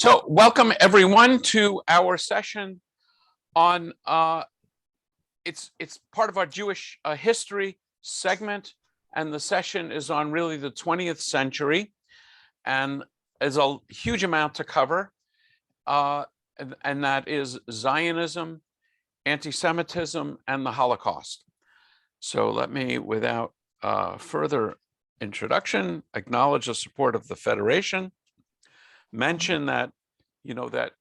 So welcome everyone to our session on it's part of our Jewish history segment, and the session is on really the 20th century, and there's a huge amount to cover, and that is Zionism, anti-Semitism, and the Holocaust. So let me, without further introduction, acknowledge the support of the Federation, mention that that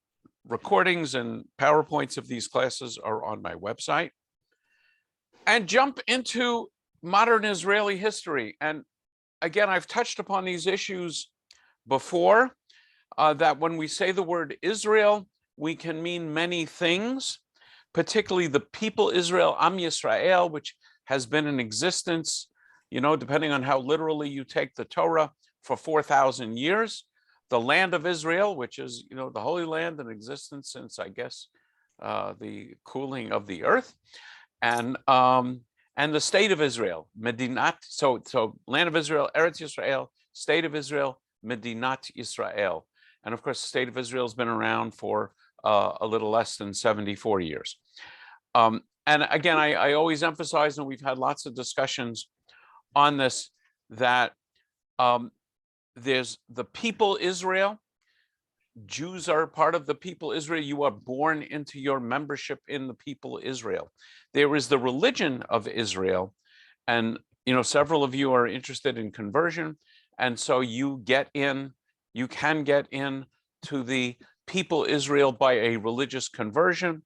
recordings and PowerPoints of these classes are on my website, and jump into modern Israeli history. And again, I've touched upon these issues before, that when we say the word Israel, we can mean many things, particularly the people Israel, Am Yisrael, which has been in existence, depending on how literally you take the Torah, for 4,000 years. The land of Israel, which is, the Holy Land, in existence since, I guess, the cooling of the earth, and the state of Israel, Medinat. So land of Israel, Eretz Yisrael, state of Israel, Medinat Yisrael, and of course, the state of Israel has been around for a little less than 74 years. And again, I always emphasize, and we've had lots of discussions on this, that there's the people Israel. Jews are part of the people Israel. You are born into your membership in the people Israel. There is the religion of Israel, and several of you are interested in conversion, and so you can get in to the people Israel by a religious conversion.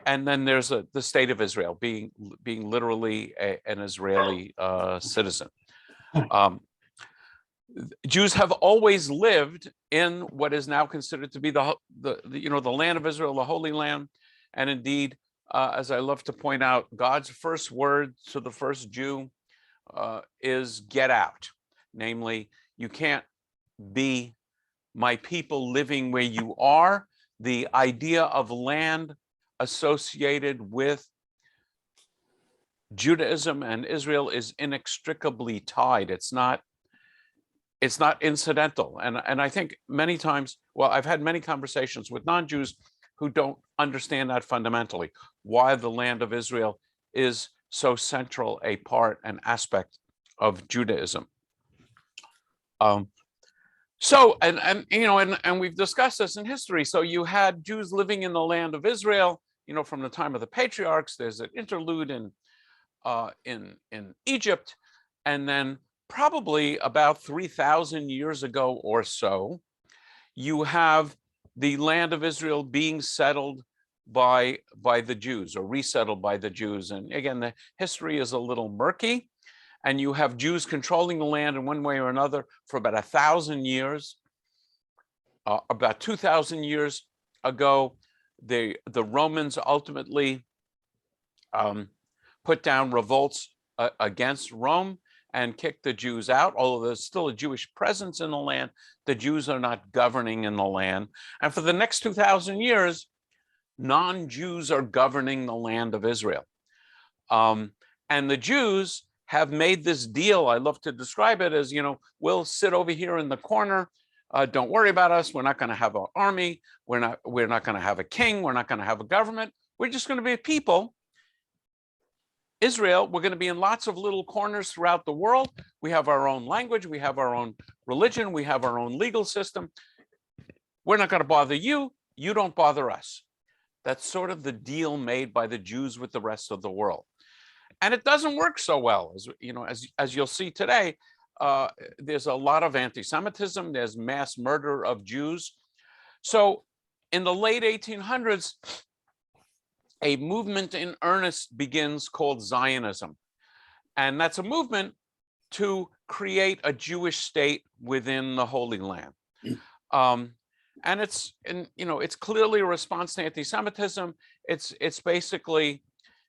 And then there's the state of Israel, being literally an Israeli citizen. Jews have always lived in what is now considered to be the land of Israel, the Holy Land. And indeed, as I love to point out, God's first word to the first Jew is "get out." Namely, you can't be my people living where you are. The idea of land associated with Judaism and Israel is inextricably tied. It's not incidental. And I think many times, well, I've had many conversations with non-Jews who don't understand that fundamentally, why the land of Israel is so central a part and aspect of Judaism. So we've discussed this in history. So you had Jews living in the land of Israel, from the time of the patriarchs. There's an interlude in Egypt, and then probably about 3,000 years ago or so, you have the land of Israel being settled by the Jews, or resettled by the Jews. And again, the history is a little murky, and you have Jews controlling the land in one way or another for about 1,000 years. About 2,000 years ago, the Romans ultimately put down revolts against Rome and kicked the Jews out. Although there's still a Jewish presence in the land, the Jews are not governing in the land. And for the next 2,000 years, non-Jews are governing the land of Israel. And the Jews have made this deal. I love to describe it as, we'll sit over here in the corner. Don't worry about us. We're not going to have an army. We're not going to have a king. We're not going to have a government. We're just going to be a people. Israel, we're going to be in lots of little corners throughout the world. We have our own language. We have our own religion. We have our own legal system. We're not going to bother you. You don't bother us. That's sort of the deal made by the Jews with the rest of the world. And it doesn't work so well. As you'll see today, there's a lot of anti-Semitism. There's mass murder of Jews. So in the late 1800s, a movement in earnest begins called Zionism. And that's a movement to create a Jewish state within the Holy Land. And it's clearly a response to anti-Semitism. It's basically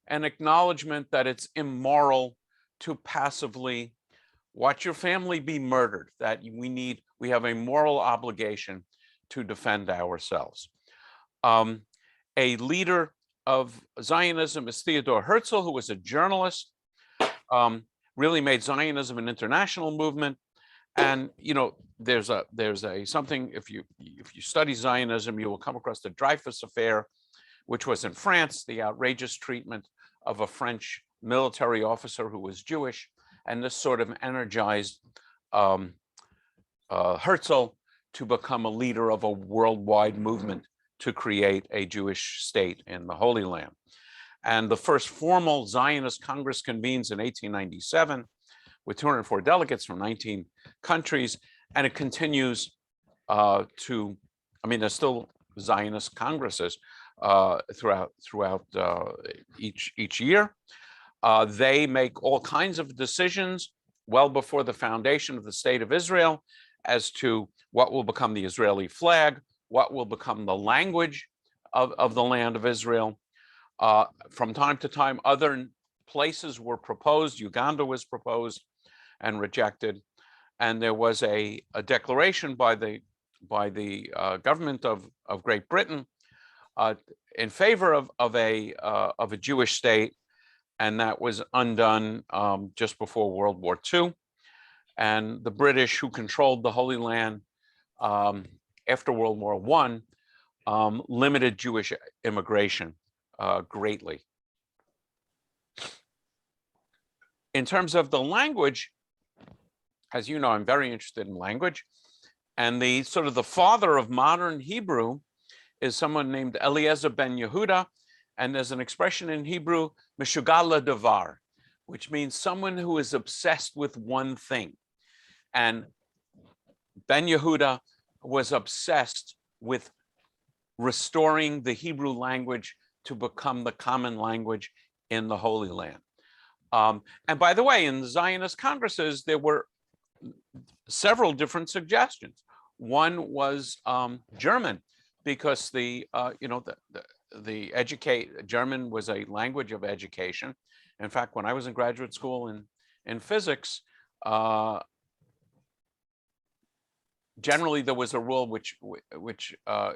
an acknowledgement that it's immoral to passively watch your family be murdered, that we have a moral obligation to defend ourselves. A leader of Zionism is Theodor Herzl, who was a journalist, really made Zionism an international movement. And there's a something, if you study Zionism, you will come across the Dreyfus Affair, which was in France, the outrageous treatment of a French military officer who was Jewish, and this sort of energized Herzl to become a leader of a worldwide movement to create a Jewish state in the Holy Land. And the first formal Zionist Congress convenes in 1897 with 204 delegates from 19 countries, and it continues there's still Zionist congresses throughout each year. They make all kinds of decisions well before the foundation of the State of Israel as to what will become the Israeli flag, what will become the language of the land of Israel. From time to time, other places were proposed. Uganda was proposed and rejected. And there was a declaration by the government of Great Britain in favor of a Jewish state, and that was undone just before World War II. And the British, who controlled the Holy Land after World War I, limited Jewish immigration greatly. In terms of the language, as you know, I'm very interested in language, and the sort of the father of modern Hebrew is someone named Eliezer ben Yehuda, and there's an expression in Hebrew, meshugal ladavar, which means someone who is obsessed with one thing. And Ben Yehuda was obsessed with restoring the Hebrew language to become the common language in the Holy Land. And by the way, in the Zionist congresses, there were several different suggestions. One was German, because German was a language of education. In fact, when I was in graduate school in physics, generally there was a rule which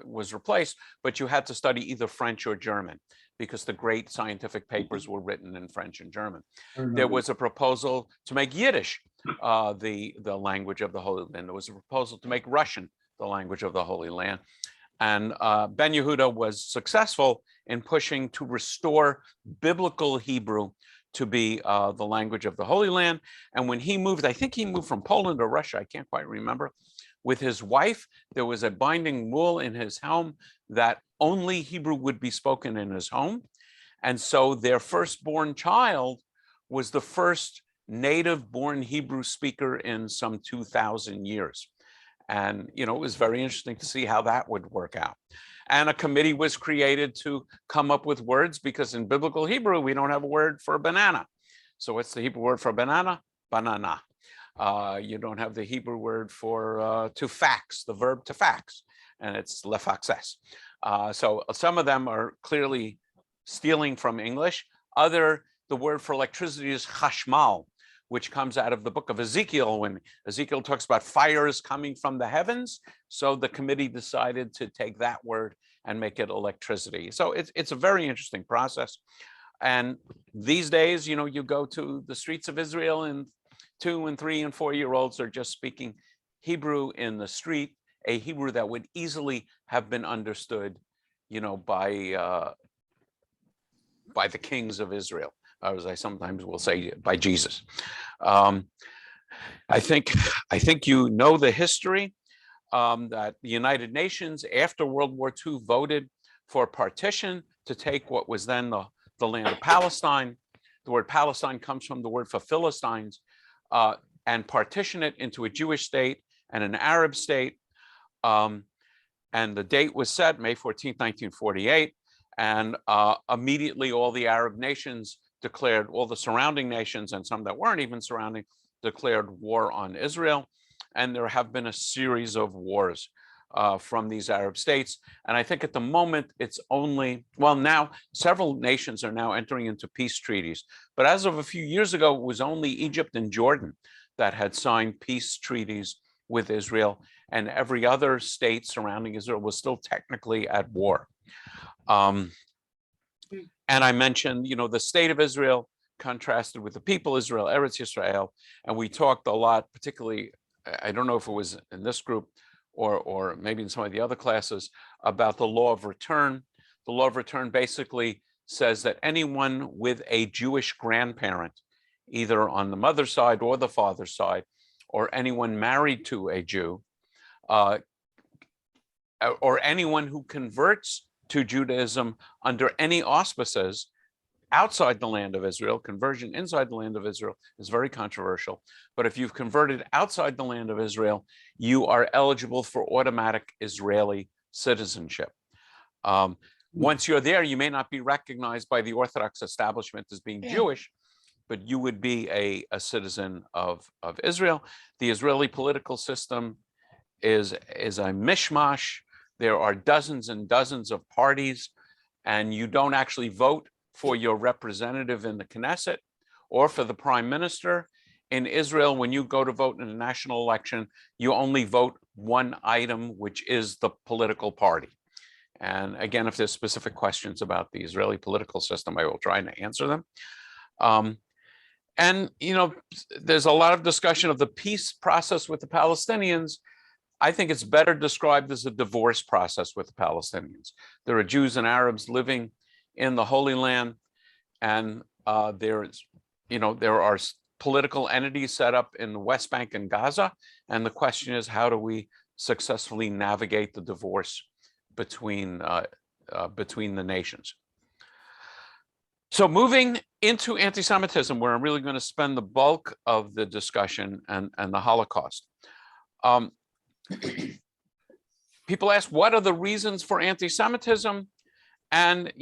was replaced, but you had to study either French or German, because the great scientific papers were written in French and German. There was a proposal to make Yiddish the language of the Holy Land. There was a proposal to make Russian the language of the Holy Land. And Ben Yehuda was successful in pushing to restore biblical Hebrew to be the language of the Holy Land. And when he moved, I think he moved from Poland or Russia, I can't quite remember, with his wife, there was a binding rule in his home that only Hebrew would be spoken in his home. And so their firstborn child was the first native-born Hebrew speaker in some 2,000 years. And, it was very interesting to see how that would work out. And a committee was created to come up with words, because in biblical Hebrew, we don't have a word for banana. So what's the Hebrew word for banana? Banana. You don't have the Hebrew word for to fax, the verb to fax, and it's lefaxes. So some of them are clearly stealing from English. The word for electricity is chashmal, which comes out of the book of Ezekiel, when Ezekiel talks about fires coming from the heavens. So the committee decided to take that word and make it electricity. So it's a very interesting process. And these days, you go to the streets of Israel, and 2 and 3 and 4-year-olds are just speaking Hebrew in the street, a Hebrew that would easily have been understood, by the kings of Israel, or as I sometimes will say, by Jesus. I think the history that the United Nations after World War II voted for partition to take what was then the land of Palestine. The word Palestine comes from the word for Philistines, and partition it into a Jewish state and an Arab state. And the date was set, May 14th, 1948. And immediately all the Arab nations declared, all the surrounding nations, and some that weren't even surrounding, declared war on Israel. And there have been a series of wars from these Arab states. And I think at the moment it's only, now several nations are now entering into peace treaties. But as of a few years ago, it was only Egypt and Jordan that had signed peace treaties with Israel, and every other state surrounding Israel was still technically at war. And I mentioned, the state of Israel contrasted with the people Israel, Eretz Yisrael, and we talked a lot, particularly I don't know if it was in this group or maybe in some of the other classes, about the law of return. The law of return basically says that anyone with a Jewish grandparent, either on the mother's side or the father's side, or anyone married to a Jew, or anyone who converts to Judaism under any auspices outside the land of Israel. Conversion inside the land of Israel is very controversial. But if you've converted outside the land of Israel, you are eligible for automatic Israeli citizenship. Once you're there, you may not be recognized by the Orthodox establishment as being Jewish, but you would be a citizen of Israel. The Israeli political system is a mishmash. There are dozens and dozens of parties, and you don't actually vote for your representative in the Knesset or for the prime minister. In Israel, when you go to vote in a national election, you only vote one item, which is the political party. And again, if there's specific questions about the Israeli political system, I will try to answer them. And, there's a lot of discussion of the peace process with the Palestinians. I think it's better described as a divorce process with the Palestinians. There are Jews and Arabs living in the Holy Land, and there are political entities set up in the West Bank and Gaza, and the question is, how do we successfully navigate the divorce between the nations? So moving into anti-Semitism, where I'm really going to spend the bulk of the discussion, and the Holocaust. People ask, what are the reasons for anti-Semitism? And,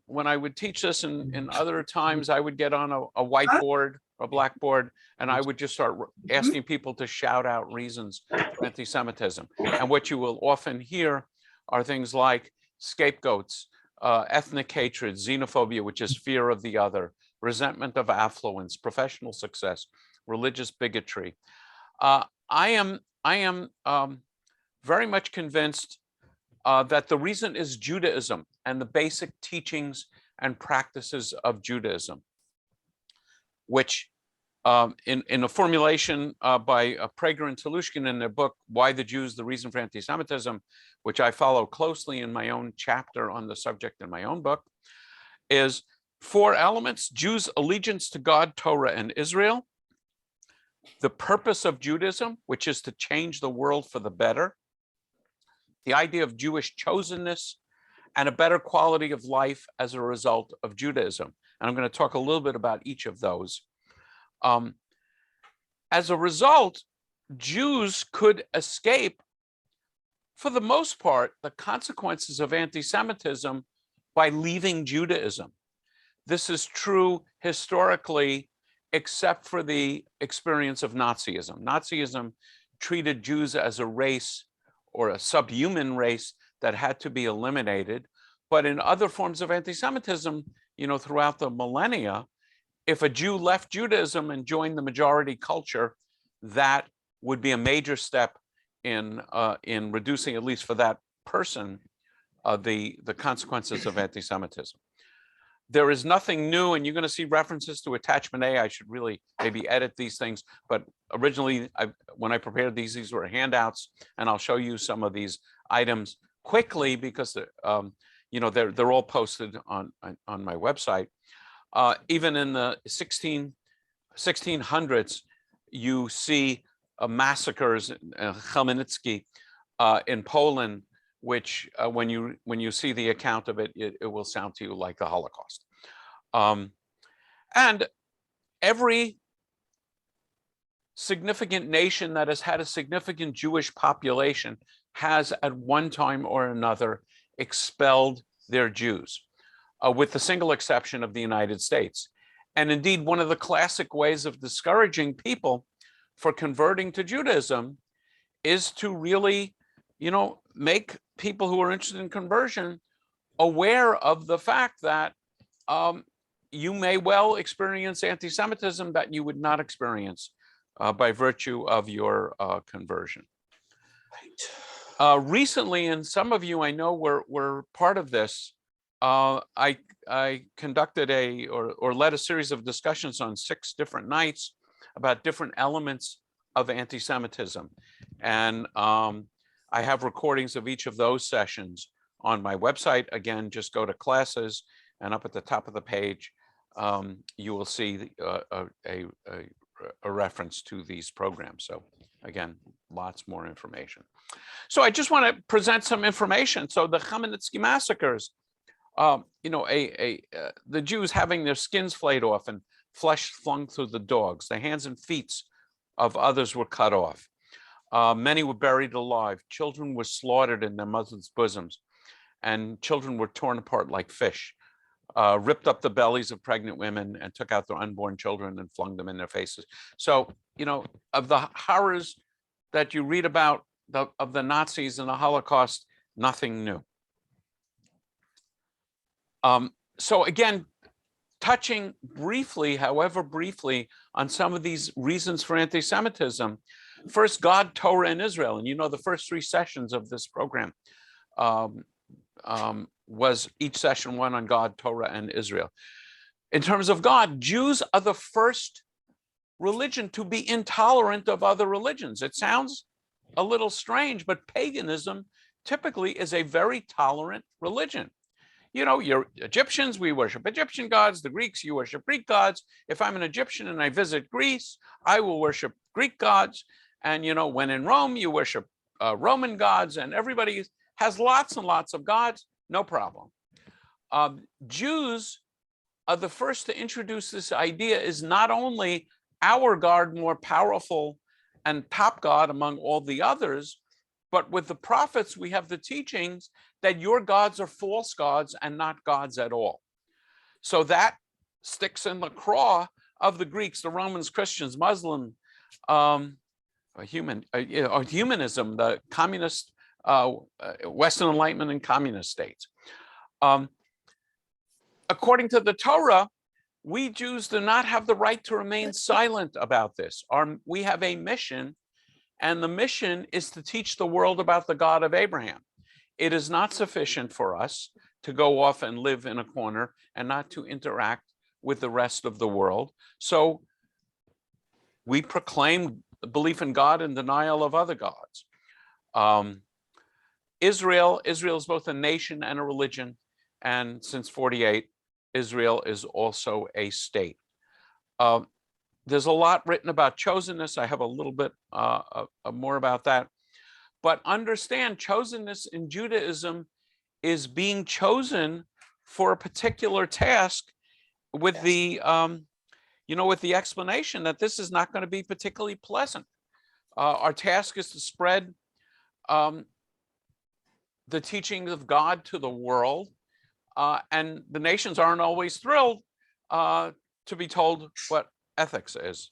when I would teach this in other times, I would get on a whiteboard, a blackboard, and I would just start asking people to shout out reasons for anti-Semitism. And what you will often hear are things like scapegoats, ethnic hatred, xenophobia, which is fear of the other, resentment of affluence, professional success, religious bigotry. I am very much convinced that the reason is Judaism and the basic teachings and practices of Judaism, which in a formulation by Prager and Telushkin in their book, Why the Jews, the Reason for Anti-Semitism, which I follow closely in my own chapter on the subject in my own book, is 4 elements: Jews' allegiance to God, Torah, and Israel; the purpose of Judaism, which is to change the world for the better; the idea of Jewish chosenness, and a better quality of life as a result of Judaism. And I'm going to talk a little bit about each of those. As a result, Jews could escape, for the most part, the consequences of anti-Semitism by leaving Judaism. This is true historically, except for the experience of Nazism. Nazism treated Jews as a race or a subhuman race that had to be eliminated. But in other forms of anti-Semitism, throughout the millennia, if a Jew left Judaism and joined the majority culture, that would be a major step in reducing, at least for that person, the consequences of anti-Semitism. There is nothing new, and you're going to see references to attachment A. I should really maybe edit these things, but originally, when I prepared these were handouts, and I'll show you some of these items quickly because they're all posted on my website. Even in the 1600s, you see massacres, Chmielnicki, in Poland, which when you see the account of it, it will sound to you like the Holocaust. And every significant nation that has had a significant Jewish population has at one time or another expelled their Jews, with the single exception of the United States. And indeed, one of the classic ways of discouraging people for converting to Judaism is to really, make people who are interested in conversion aware of the fact that you may well experience anti-Semitism that you would not experience by virtue of your conversion. Right. Recently, and some of you I know were part of this, I conducted or led a series of discussions on 6 different nights about different elements of anti-Semitism. And I have recordings of each of those sessions on my website. Again, just go to classes, and up at the top of the page, you will see a reference to these programs. So again, lots more information. So I just want to present some information. So the Chmielnicki massacres, the Jews having their skins flayed off and flesh flung through the dogs, the hands and feet of others were cut off. Many were buried alive. Children were slaughtered in their mothers' bosoms, and children were torn apart like fish. Ripped up the bellies of pregnant women and took out their unborn children and flung them in their faces. So, of the horrors that you read about of the Nazis and the Holocaust, nothing new. So again, touching briefly, however briefly, on some of these reasons for anti-Semitism. First, God, Torah, and Israel. And the first 3 sessions of this program was each session one on God, Torah, and Israel. In terms of God, Jews are the first religion to be intolerant of other religions. It sounds a little strange, but paganism typically is a very tolerant religion. You're Egyptians, we worship Egyptian gods. The Greeks, you worship Greek gods. If I'm an Egyptian and I visit Greece, I will worship Greek gods. And, when in Rome, you worship Roman gods, and everybody has lots and lots of gods. No problem. Jews are the first to introduce this idea: is not only our God more powerful and top God among all the others, but with the prophets, we have the teachings that your gods are false gods and not gods at all. So that sticks in the craw of the Greeks, the Romans, Christians, Muslim, humanism, the communist, Western Enlightenment and communist states. According to the Torah, we Jews do not have the right to remain silent about this. We have a mission, and the mission is to teach the world about the God of Abraham. It is not sufficient for us to go off and live in a corner and not to interact with the rest of the world. So we proclaim belief in God and denial of other gods. Israel is both a nation and a religion, and since 48, Israel is also a state. There's a lot written about chosenness. I have a little bit more about that. But understand, chosenness in Judaism is being chosen for a particular task, with the with the explanation that this is not going to be particularly pleasant. Our task is to spread the teachings of God to the world, and the nations aren't always thrilled to be told what ethics is.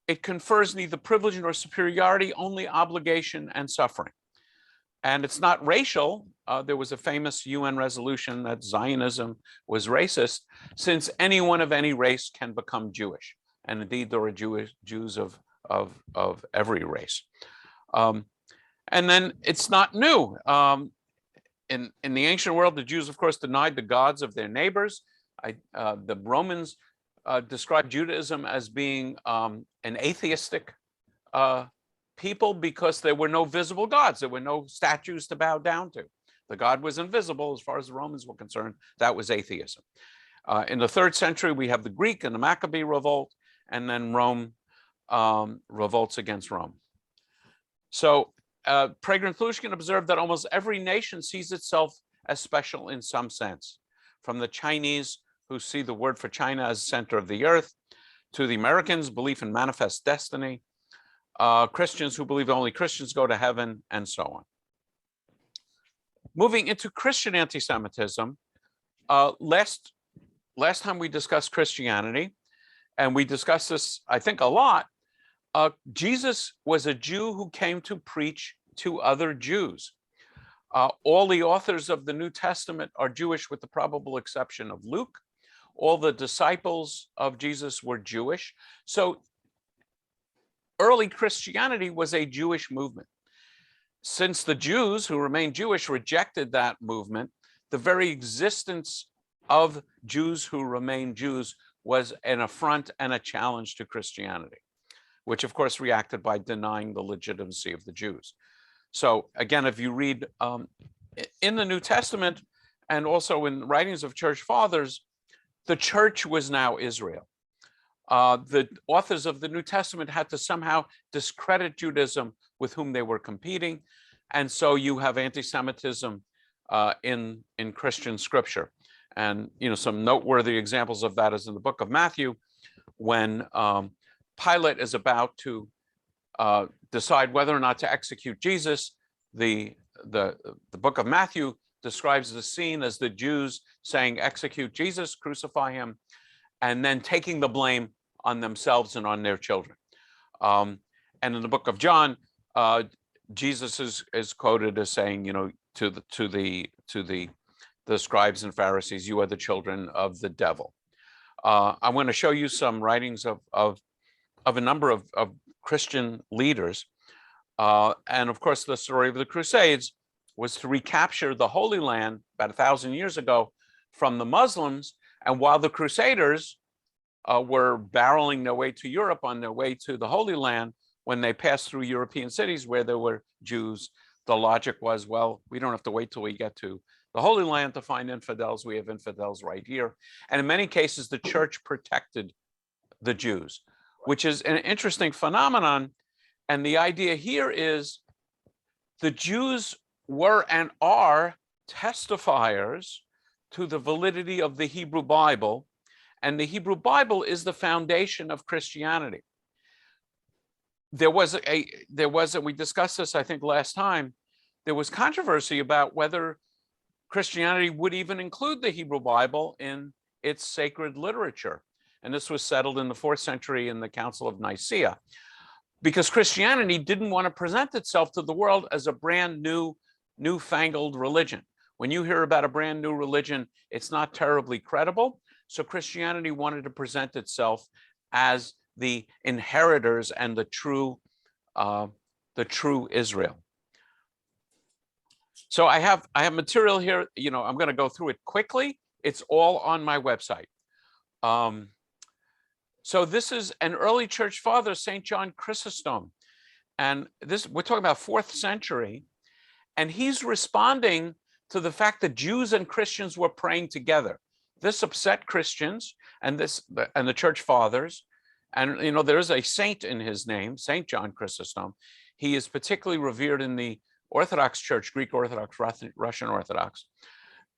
It confers neither privilege nor superiority, only obligation and suffering. And it's not racial. There was a famous UN resolution that Zionism was racist, since anyone of any race can become Jewish. And indeed, there are Jews of every race. And then it's not new. In the ancient world, the Jews, of course, denied the gods of their neighbors. The Romans described Judaism as being an atheistic people, because there were no visible gods. There were no statues to bow down to. The God was invisible as far as the Romans were concerned. That was atheism. In the 3rd century, we have the Greek and the Maccabee revolt, and then Rome revolts against Rome. So Prager and Plushkin observed that almost every nation sees itself as special in some sense, from the Chinese, who see the word for China as the center of the earth, to the Americans' belief in manifest destiny, Christians who believe only Christians go to heaven, and so on. Moving into Christian anti-Semitism, last time we discussed Christianity, and we discussed this, I think, a lot. Jesus was a Jew who came to preach to other Jews. All the authors of the New Testament are Jewish, with the probable exception of Luke. All the disciples of Jesus were Jewish. So early Christianity was a Jewish movement. Since the Jews, who remained Jewish, rejected that movement, the very existence of Jews who remain Jews was an affront and a challenge to Christianity, which of course reacted by denying the legitimacy of the Jews. So again, if you read in the New Testament and also in writings of church fathers, the church was now Israel. The authors of the New Testament had to somehow discredit Judaism with whom they were competing. And so you have anti-Semitism in Christian scripture. And some noteworthy examples of that is in the book of Matthew, when Pilate is about to decide whether or not to execute Jesus. The book of Matthew describes the scene as the Jews saying, "Execute Jesus, crucify him," and then taking the blame on themselves and on their children. And in the book of John, Jesus is quoted as saying, to the scribes and Pharisees, "You are the children of the devil." I'm going to show you some writings of a number of Christian leaders. And of course, the story of the Crusades was to recapture the Holy Land about 1,000 years ago from the Muslims. And while the Crusaders were barreling their way to Europe on their way to the Holy Land, when they passed through European cities where there were Jews, the logic was, well, we don't have to wait till we get to the Holy Land to find infidels. We have infidels right here. And in many cases, the church protected the Jews, which is an interesting phenomenon. And the idea here is the Jews were and are testifiers to the validity of the Hebrew Bible. And the Hebrew Bible is the foundation of Christianity. We discussed this, I think, last time. There was controversy about whether Christianity would even include the Hebrew Bible in its sacred literature. And this was settled in the 4th century in the Council of Nicaea, because Christianity didn't want to present itself to the world as a brand new, newfangled religion. When you hear about a brand new religion, it's not terribly credible. So Christianity wanted to present itself as the inheritors and the true Israel. So I have material here. I'm going to go through it quickly. It's all on my website. So this is an early church father, St. John Chrysostom. And we're talking about 4th century. And he's responding to the fact that Jews and Christians were praying together. This upset Christians and the church fathers. And there is a saint in his name, St. John Chrysostom. He is particularly revered in the Orthodox Church, Greek Orthodox, Russian Orthodox.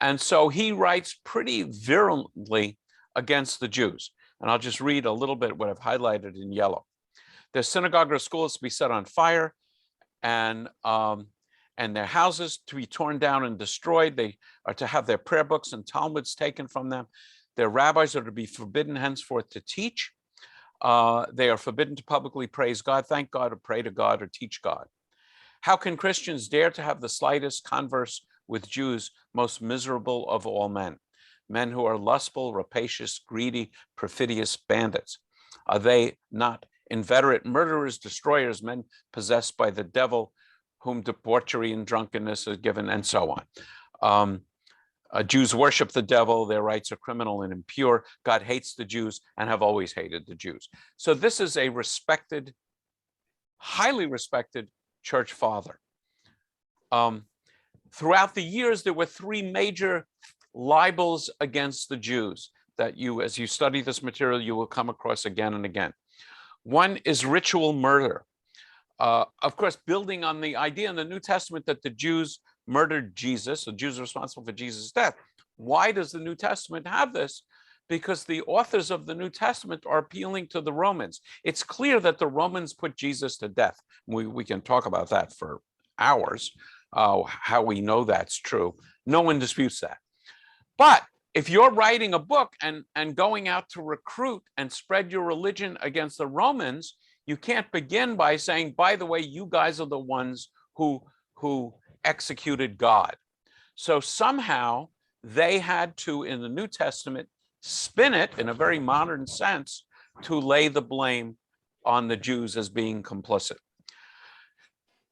And so he writes pretty virulently against the Jews. And I'll just read a little bit what I've highlighted in yellow. Their synagogue or school is to be set on fire, and their houses to be torn down and destroyed. They are to have their prayer books and Talmuds taken from them. Their rabbis are to be forbidden henceforth to teach. They are forbidden to publicly praise God, thank God, or pray to God, or teach God. How can Christians dare to have the slightest converse with Jews, most miserable of all men? Men who are lustful, rapacious, greedy, perfidious bandits. Are they not inveterate murderers, destroyers, men possessed by the devil, whom debauchery and drunkenness is given, and so on? Jews worship the devil. Their rites are criminal and impure. God hates the Jews and have always hated the Jews. So this is a respected, highly respected church father. Throughout the years, there were 3 major libels against the Jews that as you study this material, you will come across again and again. One is ritual murder. Of course, building on the idea in the New Testament that the Jews murdered Jesus, the Jews are responsible for Jesus' death. Why does the New Testament have this? Because the authors of the New Testament are appealing to the Romans. It's clear that the Romans put Jesus to death. We can talk about that for hours, how we know that's true. No one disputes that. But if you're writing a book and going out to recruit and spread your religion against the Romans, you can't begin by saying, by the way, you guys are the ones who executed God. So somehow they had to, in the New Testament, spin it in a very modern sense to lay the blame on the Jews as being complicit.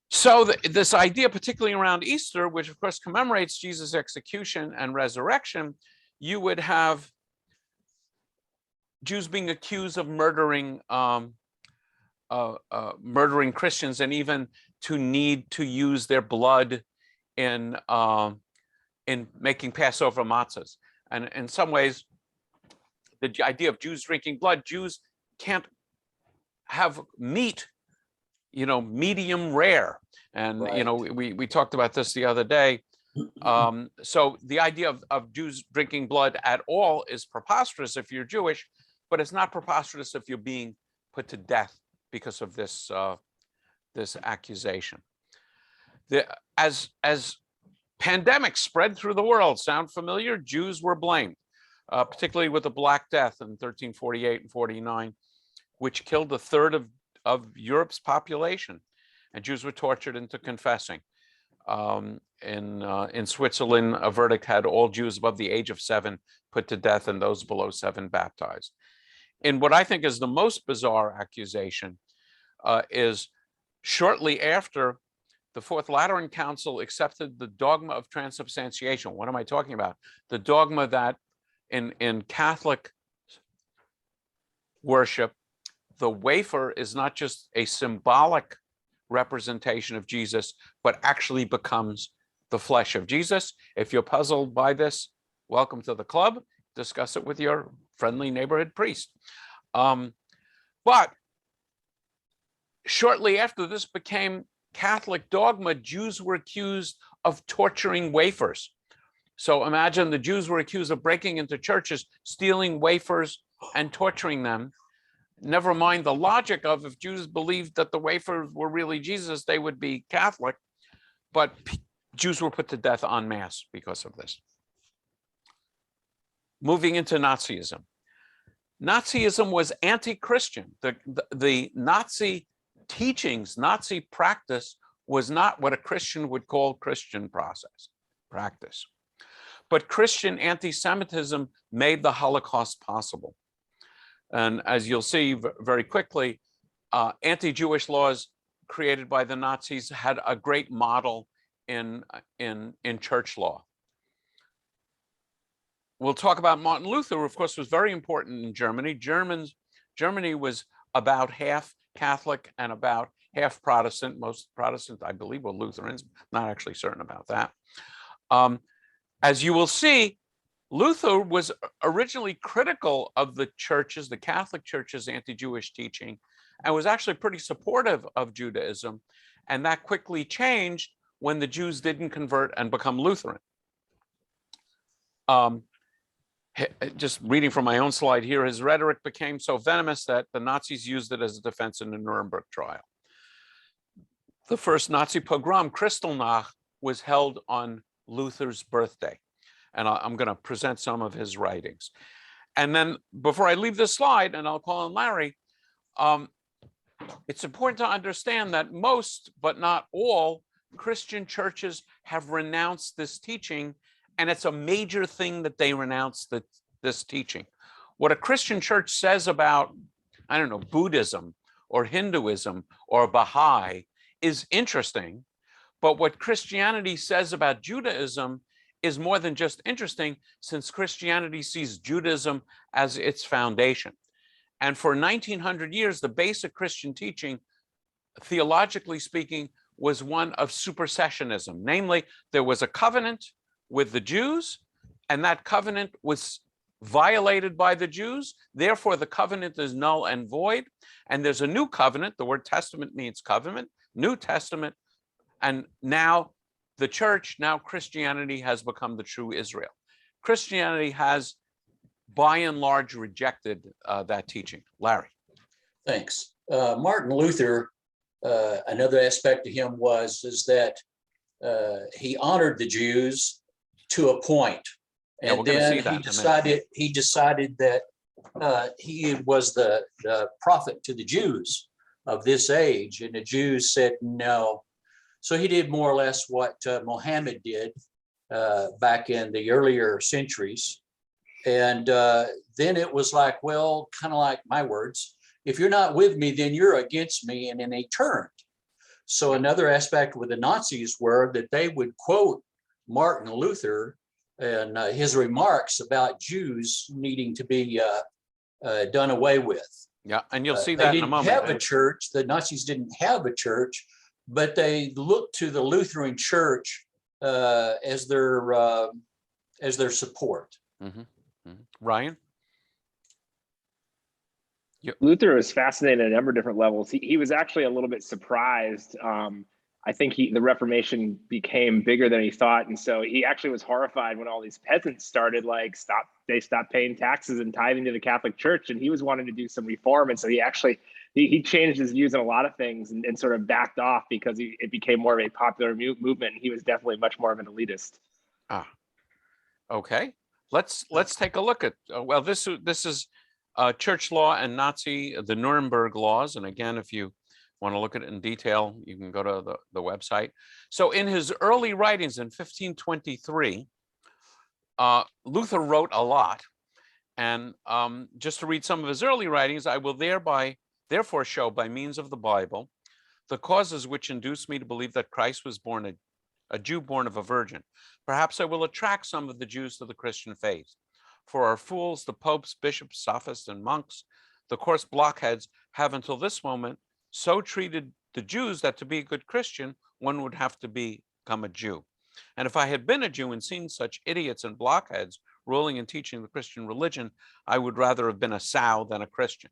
So this idea, particularly around Easter, which of course commemorates Jesus' execution and resurrection, you would have Jews being accused of murdering murdering Christians, and even to need to use their blood in making Passover matzahs. And in some ways, the idea of Jews drinking blood, Jews can't have meat, medium rare. And, Right. we talked about this the other day. So the idea of Jews drinking blood at all is preposterous if you're Jewish, but it's not preposterous if you're being put to death because of this this accusation. As pandemics spread through the world, sound familiar? Jews were blamed, particularly with the Black Death in 1348 and 49, which killed a third of Europe's population, and Jews were tortured into confessing. In Switzerland, a verdict had all Jews above the age of 7 put to death and those below 7 baptized. In what I think is the most bizarre accusation is shortly after the Fourth Lateran Council accepted the dogma of transubstantiation. What am I talking about? The dogma that in Catholic worship, the wafer is not just a symbolic representation of Jesus, but actually becomes the flesh of Jesus. If you're puzzled by this, welcome to the club. Discuss it with your friendly neighborhood priest. But shortly after this became Catholic dogma, Jews were accused of torturing wafers. So imagine the Jews were accused of breaking into churches, stealing wafers and torturing them. Never mind the logic of, if Jews believed that the wafers were really Jesus, they would be Catholic. But Jews were put to death en masse because of this. Moving into Nazism. Nazism was anti-Christian. The Nazi teachings, Nazi practice was not what a Christian would call Christian practice. But Christian anti-Semitism made the Holocaust possible. And as you'll see very quickly, anti-Jewish laws created by the Nazis had a great model in church law. We'll talk about Martin Luther, who of course was very important in Germany. Germany was about half Catholic and about half Protestant. Most Protestants, I believe, were Lutherans. Not actually certain about that. As you will see, Luther was originally critical of the churches, the Catholic Church's anti-Jewish teaching, and was actually pretty supportive of Judaism. And that quickly changed when the Jews didn't convert and become Lutheran. Just reading from my own slide here, his rhetoric became so venomous that the Nazis used it as a defense in the Nuremberg trial. The first Nazi pogrom, Kristallnacht, was held on Luther's birthday. And I'm going to present some of his writings. And then before I leave this slide, and I'll call on Larry, it's important to understand that most, but not all, Christian churches have renounced this teaching. And it's a major thing that they renounce this teaching. What a Christian church says about, I don't know, Buddhism or Hinduism or Baha'i is interesting. But what Christianity says about Judaism is more than just interesting, since Christianity sees Judaism as its foundation. And for 1900 years, the basic Christian teaching, theologically speaking, was one of supersessionism. Namely, there was a covenant with the Jews, and that covenant was violated by the Jews. Therefore, the covenant is null and void. And there's a new covenant. The word testament means covenant, New Testament. And now the church, now Christianity, has become the true Israel. Christianity has, by and large, rejected that teaching. Larry. Thanks. Martin Luther, another aspect of him is that he honored the Jews to a point. And then he decided that he was the prophet to the Jews of this age, and the Jews said no. So he did more or less what Muhammad did back in the earlier centuries. And then it was like, well, kind of like my words, if you're not with me, then you're against me. And then they turned. So another aspect with the Nazis were that they would quote Martin Luther and his remarks about Jews needing to be done away with. Yeah, and you'll see They that in a didn't moment. have a church. The Nazis didn't have a church, but they looked to the Lutheran Church as their support. Mm-hmm. Mm-hmm. Ryan? Luther was fascinated at a number of different levels. He was actually a little bit surprised. I think the Reformation became bigger than he thought, and so he actually was horrified when all these peasants started they stopped paying taxes and tithing to the Catholic Church, and he was wanting to do some reform, and so he changed his views on a lot of things and sort of backed off because it became more of a popular movement. He was definitely much more of an elitist. Okay, let's take a look at well, this is church law and Nazi, the Nuremberg laws, and again, if you want to look at it in detail, you can go to the website. So in his early writings in 1523, Luther wrote a lot, and just to read some of his early writings, I will therefore show by means of the Bible the causes which induce me to believe that Christ was born a Jew born of a virgin. Perhaps I will attract some of the Jews to the Christian faith. For our fools, the popes, bishops, sophists, and monks, the coarse blockheads, have until this moment so treated the Jews that to be a good Christian, one would have to become a Jew. And if I had been a Jew and seen such idiots and blockheads ruling and teaching the Christian religion, I would rather have been a sow than a Christian.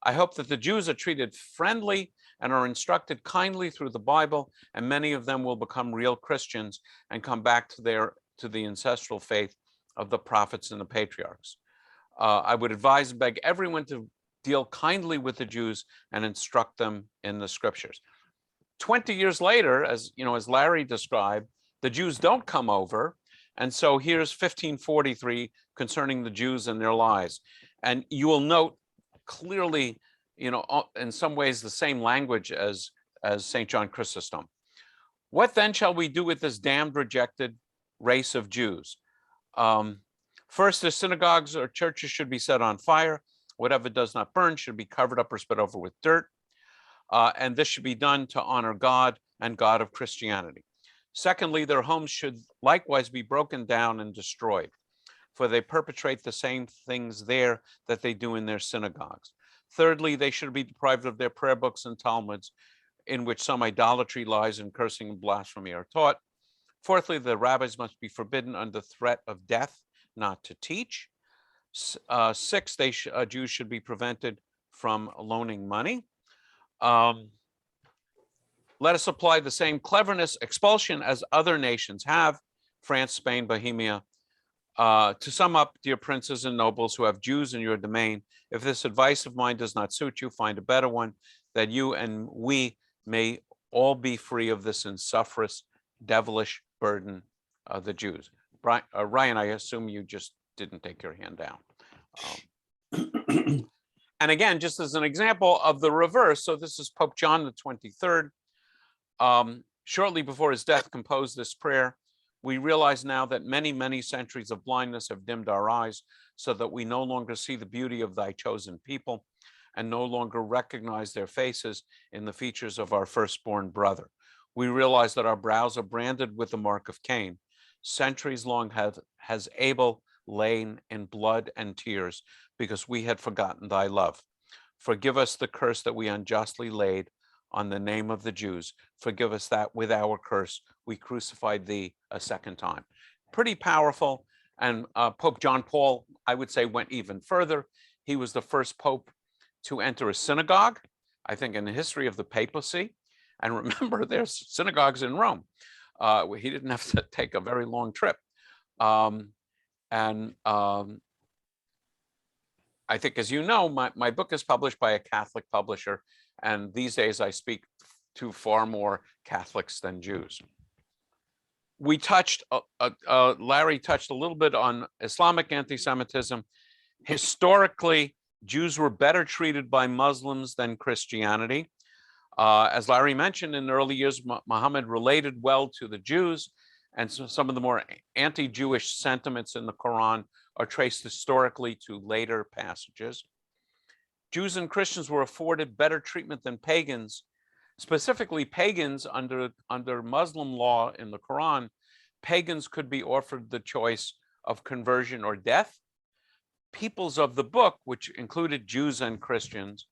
I hope that the Jews are treated friendly and are instructed kindly through the Bible, and many of them will become real Christians and come back to the ancestral faith of the prophets and the patriarchs. I would advise and beg everyone to deal kindly with the Jews and instruct them in the scriptures. 20 years later, as Larry described, the Jews don't come over. And so here's 1543 concerning the Jews and their lies. And you will note clearly, in some ways, the same language as St. John Chrysostom. What then shall we do with this damned, rejected race of Jews? First, the synagogues or churches should be set on fire. Whatever does not burn should be covered up or spread over with dirt. And this should be done to honor God and God of Christianity. Secondly, their homes should likewise be broken down and destroyed, for they perpetrate the same things there that they do in their synagogues. Thirdly, they should be deprived of their prayer books and Talmuds, in which some idolatry, lies, and cursing and blasphemy are taught. Fourthly, the rabbis must be forbidden under threat of death not to teach. Six, Jews should be prevented from loaning money. Let us apply the same cleverness, expulsion as other nations have, France, Spain, Bohemia. To sum up, dear princes and nobles who have Jews in your domain, if this advice of mine does not suit you, find a better one, that you and we may all be free of this insufferous, devilish burden of the Jews. Ryan, I assume you just didn't take your hand down. And again, just as an example of the reverse, so this is Pope John the 23rd. Shortly before his death, composed this prayer: we realize now that many, many centuries of blindness have dimmed our eyes, so that we no longer see the beauty of thy chosen people and no longer recognize their faces in the features of our firstborn brother. We realize that our brows are branded with the mark of Cain. Centuries long has Abel lain in blood and tears because we had forgotten thy love. Forgive us the curse that we unjustly laid on the name of the Jews. Forgive us that with our curse we crucified thee a second time. Pretty powerful. And Pope John Paul, I would say, went even further. He was the first pope to enter a synagogue, I think, in the history of the papacy. And remember, there's synagogues in Rome. He didn't have to take a very long trip. I think, as you know, my book is published by a Catholic publisher, and these days I speak to far more Catholics than Jews. We touched, Larry touched a little bit on Islamic anti-Semitism. Historically, Jews were better treated by Muslims than Christianity. As Larry mentioned, in the early years, Muhammad related well to the Jews, and so some of the more anti-Jewish sentiments in the Quran are traced historically to later passages. Jews and Christians were afforded better treatment than pagans. Specifically, pagans under Muslim law in the Quran, pagans could be offered the choice of conversion or death. peoples of the book, which included Jews and Christians,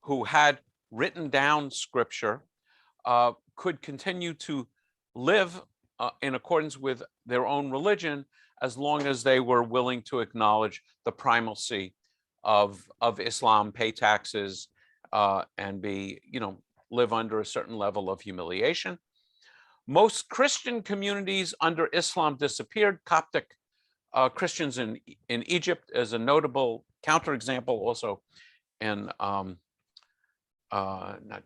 who had written down scripture, could continue to live in accordance with their own religion as long as they were willing to acknowledge the primacy of Islam, pay taxes, and live under a certain level of humiliation. Most Christian communities under Islam disappeared. Coptic Christians in Egypt is a notable counterexample, also in not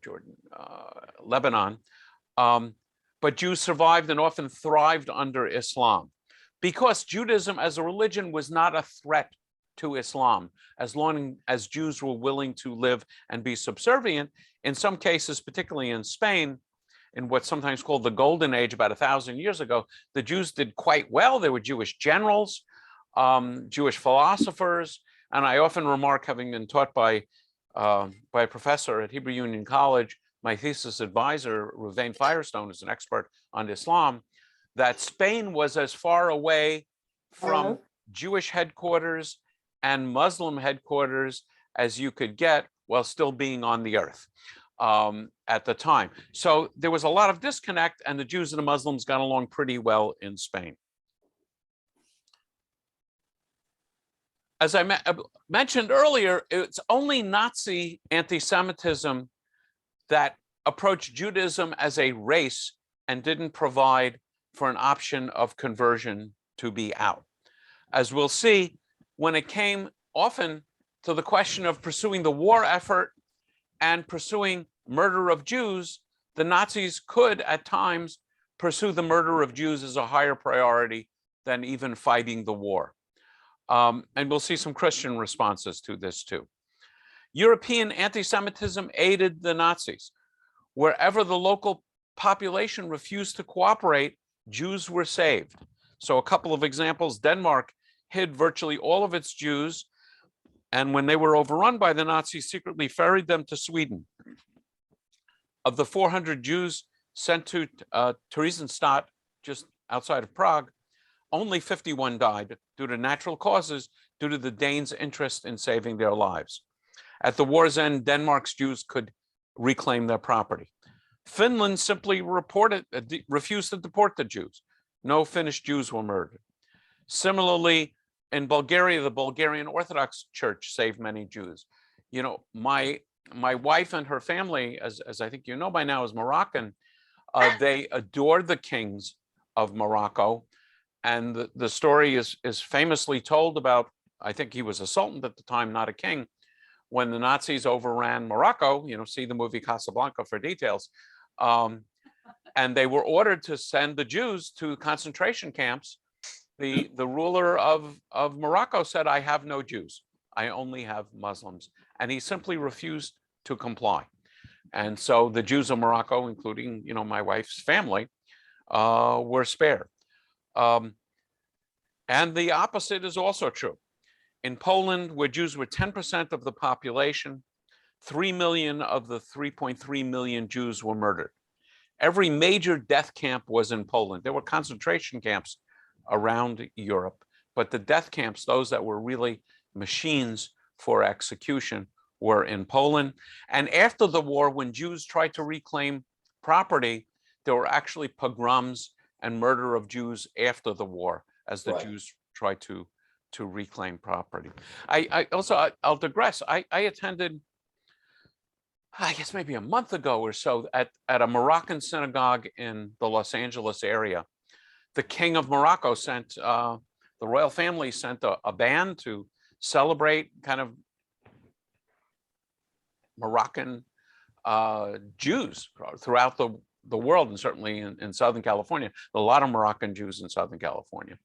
Jordan, Lebanon. But Jews survived and often thrived under Islam because Judaism as a religion was not a threat to Islam, as long as Jews were willing to live and be subservient. In some cases, particularly in Spain, in what's sometimes called the Golden Age, about 1,000 years ago, the Jews did quite well. There were Jewish generals, Jewish philosophers, and I often remark, having been taught by a professor at Hebrew Union College, my thesis advisor, Ruvain Firestone, is an expert on Islam, that Spain was as far away from Jewish headquarters and Muslim headquarters as you could get while still being on the earth at the time. So there was a lot of disconnect, and the Jews and the Muslims got along pretty well in Spain. As I mentioned earlier, it's only Nazi anti-Semitism that approached Judaism as a race and didn't provide for an option of conversion to be out. As we'll see, when it came often to the question of pursuing the war effort and pursuing murder of Jews, the Nazis could at times pursue the murder of Jews as a higher priority than even fighting the war. And we'll see some Christian responses to this too. European anti-Semitism aided the Nazis. Wherever the local population refused to cooperate, Jews were saved. So a couple of examples: Denmark hid virtually all of its Jews, and when they were overrun by the Nazis, secretly ferried them to Sweden. Of the 400 Jews sent to Theresienstadt, just outside of Prague, only 51 died due to natural causes, due to the Danes' interest in saving their lives. At the war's end, Denmark's Jews could reclaim their property. Finland simply refused to deport the Jews. No Finnish Jews were murdered. Similarly, in Bulgaria, the Bulgarian Orthodox Church saved many Jews. You know, my wife and her family, as I think you know by now, is Moroccan. They adored the kings of Morocco. And the story is famously told about, I think he was a sultan at the time, not a king, when the Nazis overran Morocco. You know, see the movie Casablanca for details. And they were ordered to send the Jews to concentration camps. The ruler of Morocco said, "I have no Jews. I only have Muslims." And he simply refused to comply. And so the Jews of Morocco, including, you know, my wife's family, were spared. And the opposite is also true. In Poland, where Jews were 10% of the population, 3 million of the 3.3 million Jews were murdered. Every major death camp was in Poland. There were concentration camps around Europe, but the death camps, those that were really machines for execution, were in Poland. And after the war, when Jews tried to reclaim property, there were actually pogroms and murder of Jews after the war as the Jews tried to reclaim property. I'll digress. I attended, I guess maybe a month ago or so, at a Moroccan synagogue in the Los Angeles area. The King of Morocco sent, the royal family sent a band to celebrate kind of Moroccan Jews throughout the world, and certainly in Southern California. A lot of Moroccan Jews in Southern California.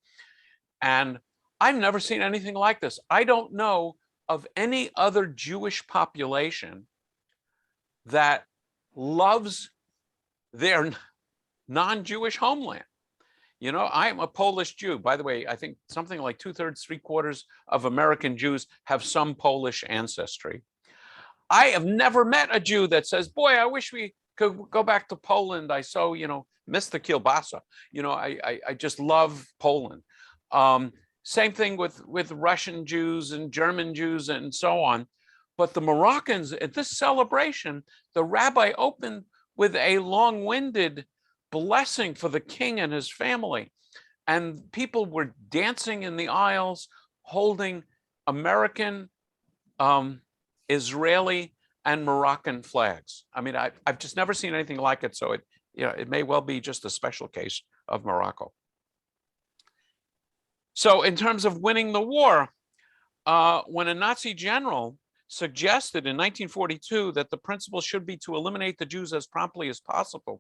And I've never seen anything like this. I don't know of any other Jewish population that loves their non-Jewish homeland. You know, I'm a Polish Jew. By the way, I think something like 2/3, 3/4 of American Jews have some Polish ancestry. I have never met a Jew that says, "Boy, I wish we could go back to Poland. I so, you know, miss the kielbasa. You know, I just love Poland." Same thing with Russian Jews and German Jews and so on. But the Moroccans, at this celebration, the rabbi opened with a long-winded blessing for the king and his family. And people were dancing in the aisles, holding American, Israeli, and Moroccan flags. I mean, I've just never seen anything like it. So it may well be just a special case of Morocco. So in terms of winning the war, when a Nazi general suggested in 1942 that the principle should be to eliminate the Jews as promptly as possible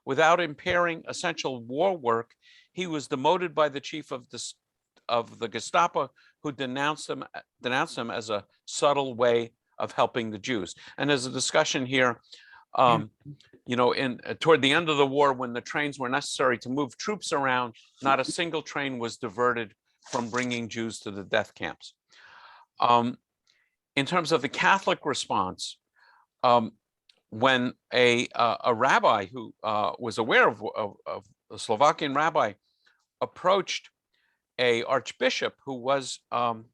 without impairing essential war work, he was demoted by the chief of the Gestapo, who denounced them as a subtle way of helping the Jews. And there's a discussion here, toward the end of the war, when the trains were necessary to move troops around, not a single train was diverted from bringing Jews to the death camps. In terms of the Catholic response, when a rabbi who was aware of a Slovakian rabbi approached a archbishop who was, and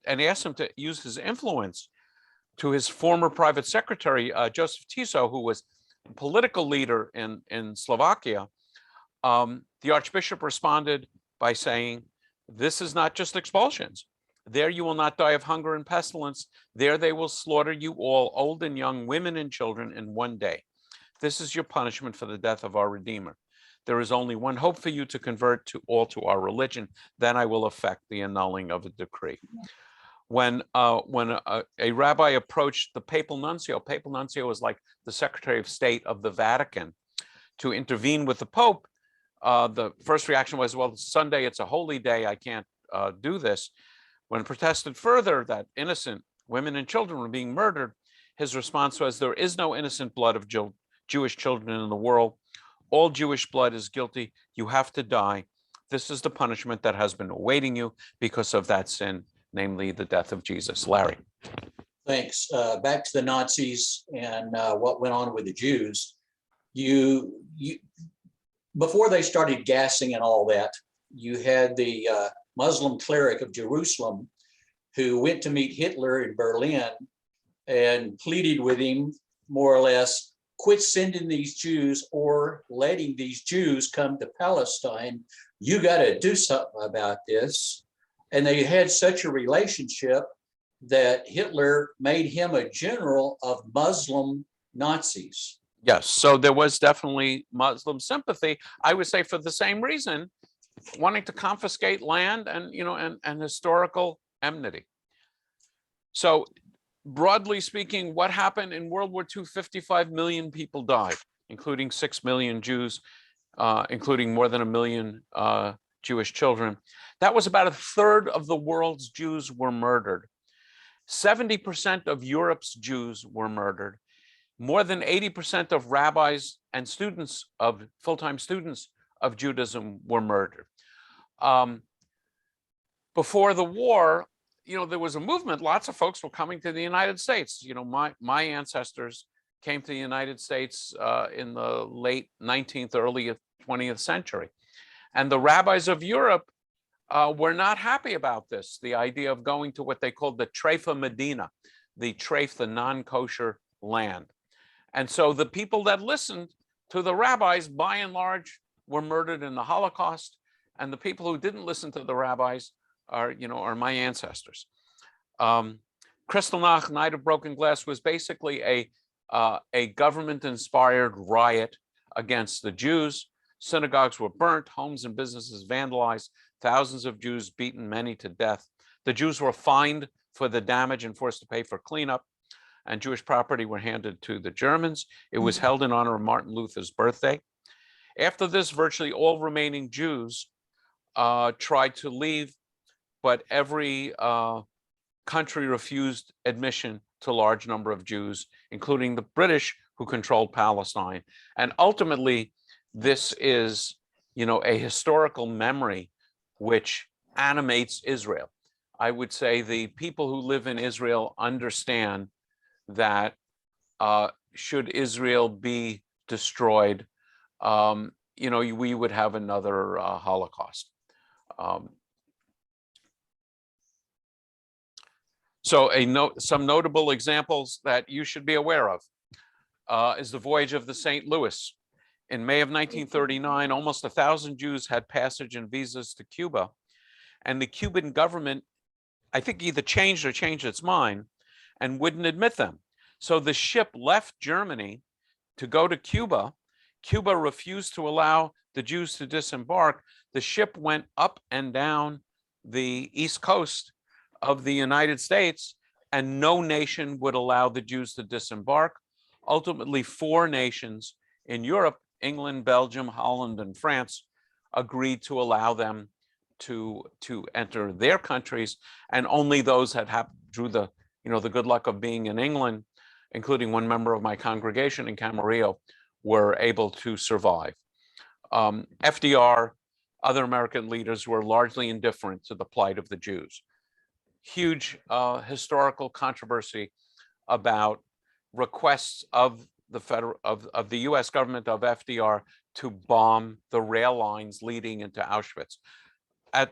asked him to use his influence to his former private secretary, Joseph Tiso, who was a political leader in Slovakia, the archbishop responded by saying, "This is not just expulsions. There you will not die of hunger and pestilence. There they will slaughter you all, old and young, women and children, in one day. This is your punishment for the death of our Redeemer. There is only one hope for you, to convert to our religion. Then I will effect the annulling of a decree." When a rabbi approached the papal nuncio was like the Secretary of State of the Vatican, to intervene with the Pope, the first reaction was, well, it's Sunday, it's a holy day, I can't do this. When protested further that innocent women and children were being murdered, his response was, there is no innocent blood of Jewish children in the world. All Jewish blood is guilty. You have to die. This is the punishment that has been awaiting you because of that sin, namely the death of Jesus. Larry. Thanks. Back to the Nazis and what went on with the Jews. Before they started gassing and all that, you had the Muslim cleric of Jerusalem who went to meet Hitler in Berlin and pleaded with him, more or less, quit sending these Jews or letting these Jews come to Palestine. You got to do something about this. And they had such a relationship that Hitler made him a general of Muslim Nazis. Yes, so there was definitely Muslim sympathy. I would say for the same reason, wanting to confiscate land and historical enmity. So broadly speaking, what happened in World War II? 55 million people died, including 6 million Jews, including more than 1 million Jewish children. That was about a third of the world's Jews were murdered. 70% of Europe's Jews were murdered. More than 80% of rabbis and students of full-time students of Judaism were murdered. Before the war, there was a movement. Lots of folks were coming to the United States. My ancestors came to the United States in the late 19th, early 20th century. And the rabbis of Europe were not happy about this, the idea of going to what they called the Treifa Medina, the treif, the non-kosher land. And so the people that listened to the rabbis, by and large, were murdered in the Holocaust. And the people who didn't listen to the rabbis are my ancestors. Kristallnacht, Night of Broken Glass, was basically a government-inspired riot against the Jews. Synagogues were burnt, homes and businesses vandalized, thousands of Jews beaten, many to death. The Jews were fined for the damage and forced to pay for cleanup, and Jewish property were handed to the Germans. It was held in honor of Martin Luther's birthday. After this, virtually all remaining Jews tried to leave, but every country refused admission to a large number of Jews, including the British, who controlled Palestine. And ultimately, this is, a historical memory which animates Israel. I would say the people who live in Israel understand that should Israel be destroyed, we would have another Holocaust. So some notable examples that you should be aware of is the voyage of the St. Louis. In May of 1939, almost 1,000 Jews had passage and visas to Cuba, and the Cuban government, I think, either changed its mind and wouldn't admit them. So the ship left Germany to go to Cuba. Cuba refused to allow the Jews to disembark. The ship went up and down the East Coast of the United States, and no nation would allow the Jews to disembark. Ultimately, 4 nations in Europe, England, Belgium, Holland, and France, agreed to allow them to enter their countries, and only those that drew the good luck of being in England, including one member of my congregation in Camarillo, were able to survive. FDR, other American leaders were largely indifferent to the plight of the Jews. Huge historical controversy about requests of the U.S. government, of FDR, to bomb the rail lines leading into Auschwitz.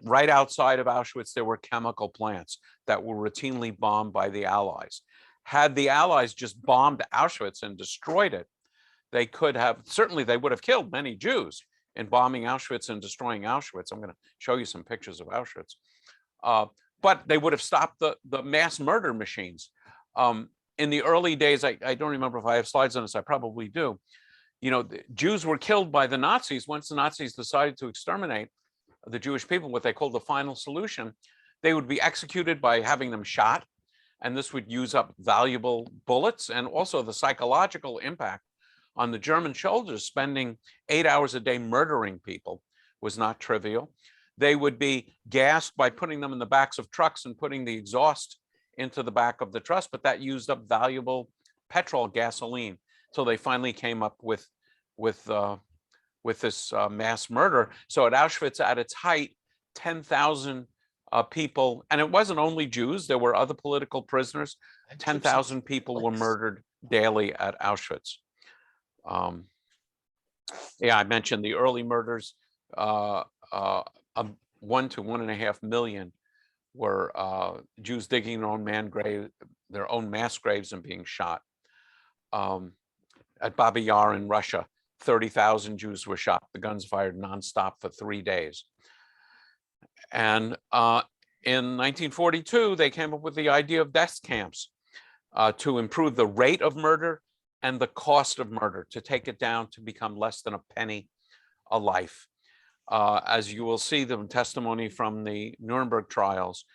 Right outside of Auschwitz, there were chemical plants that were routinely bombed by the Allies. Had the Allies just bombed Auschwitz and destroyed it, they would have killed many Jews in bombing Auschwitz and destroying Auschwitz. I'm going to show you some pictures of Auschwitz. But they would have stopped the mass murder machines. In the early days, I don't remember if I have slides on this, I probably do. The Jews were killed by the Nazis. Once the Nazis decided to exterminate the Jewish people, what they called the final solution, they would be executed by having them shot. And this would use up valuable bullets, and also the psychological impact on the German soldiers. Spending 8 hours a day murdering people was not trivial. They would be gassed by putting them in the backs of trucks and putting the exhaust into the back of the truck, but that used up valuable petrol, gasoline. So they finally came up with this mass murder. So at Auschwitz, at its height, 10,000 people, and it wasn't only Jews, there were other political prisoners. 10,000 people were murdered daily at Auschwitz. Yeah, I mentioned the early murders. 1 to 1.5 million were Jews digging their own mass graves and being shot. At Babi Yar in Russia, 30,000 Jews were shot. The guns fired nonstop for 3 days. And in 1942, they came up with the idea of death camps to improve the rate of murder and the cost of murder, to take it down to become less than a penny a life. As you will see, the testimony from the Nuremberg trials,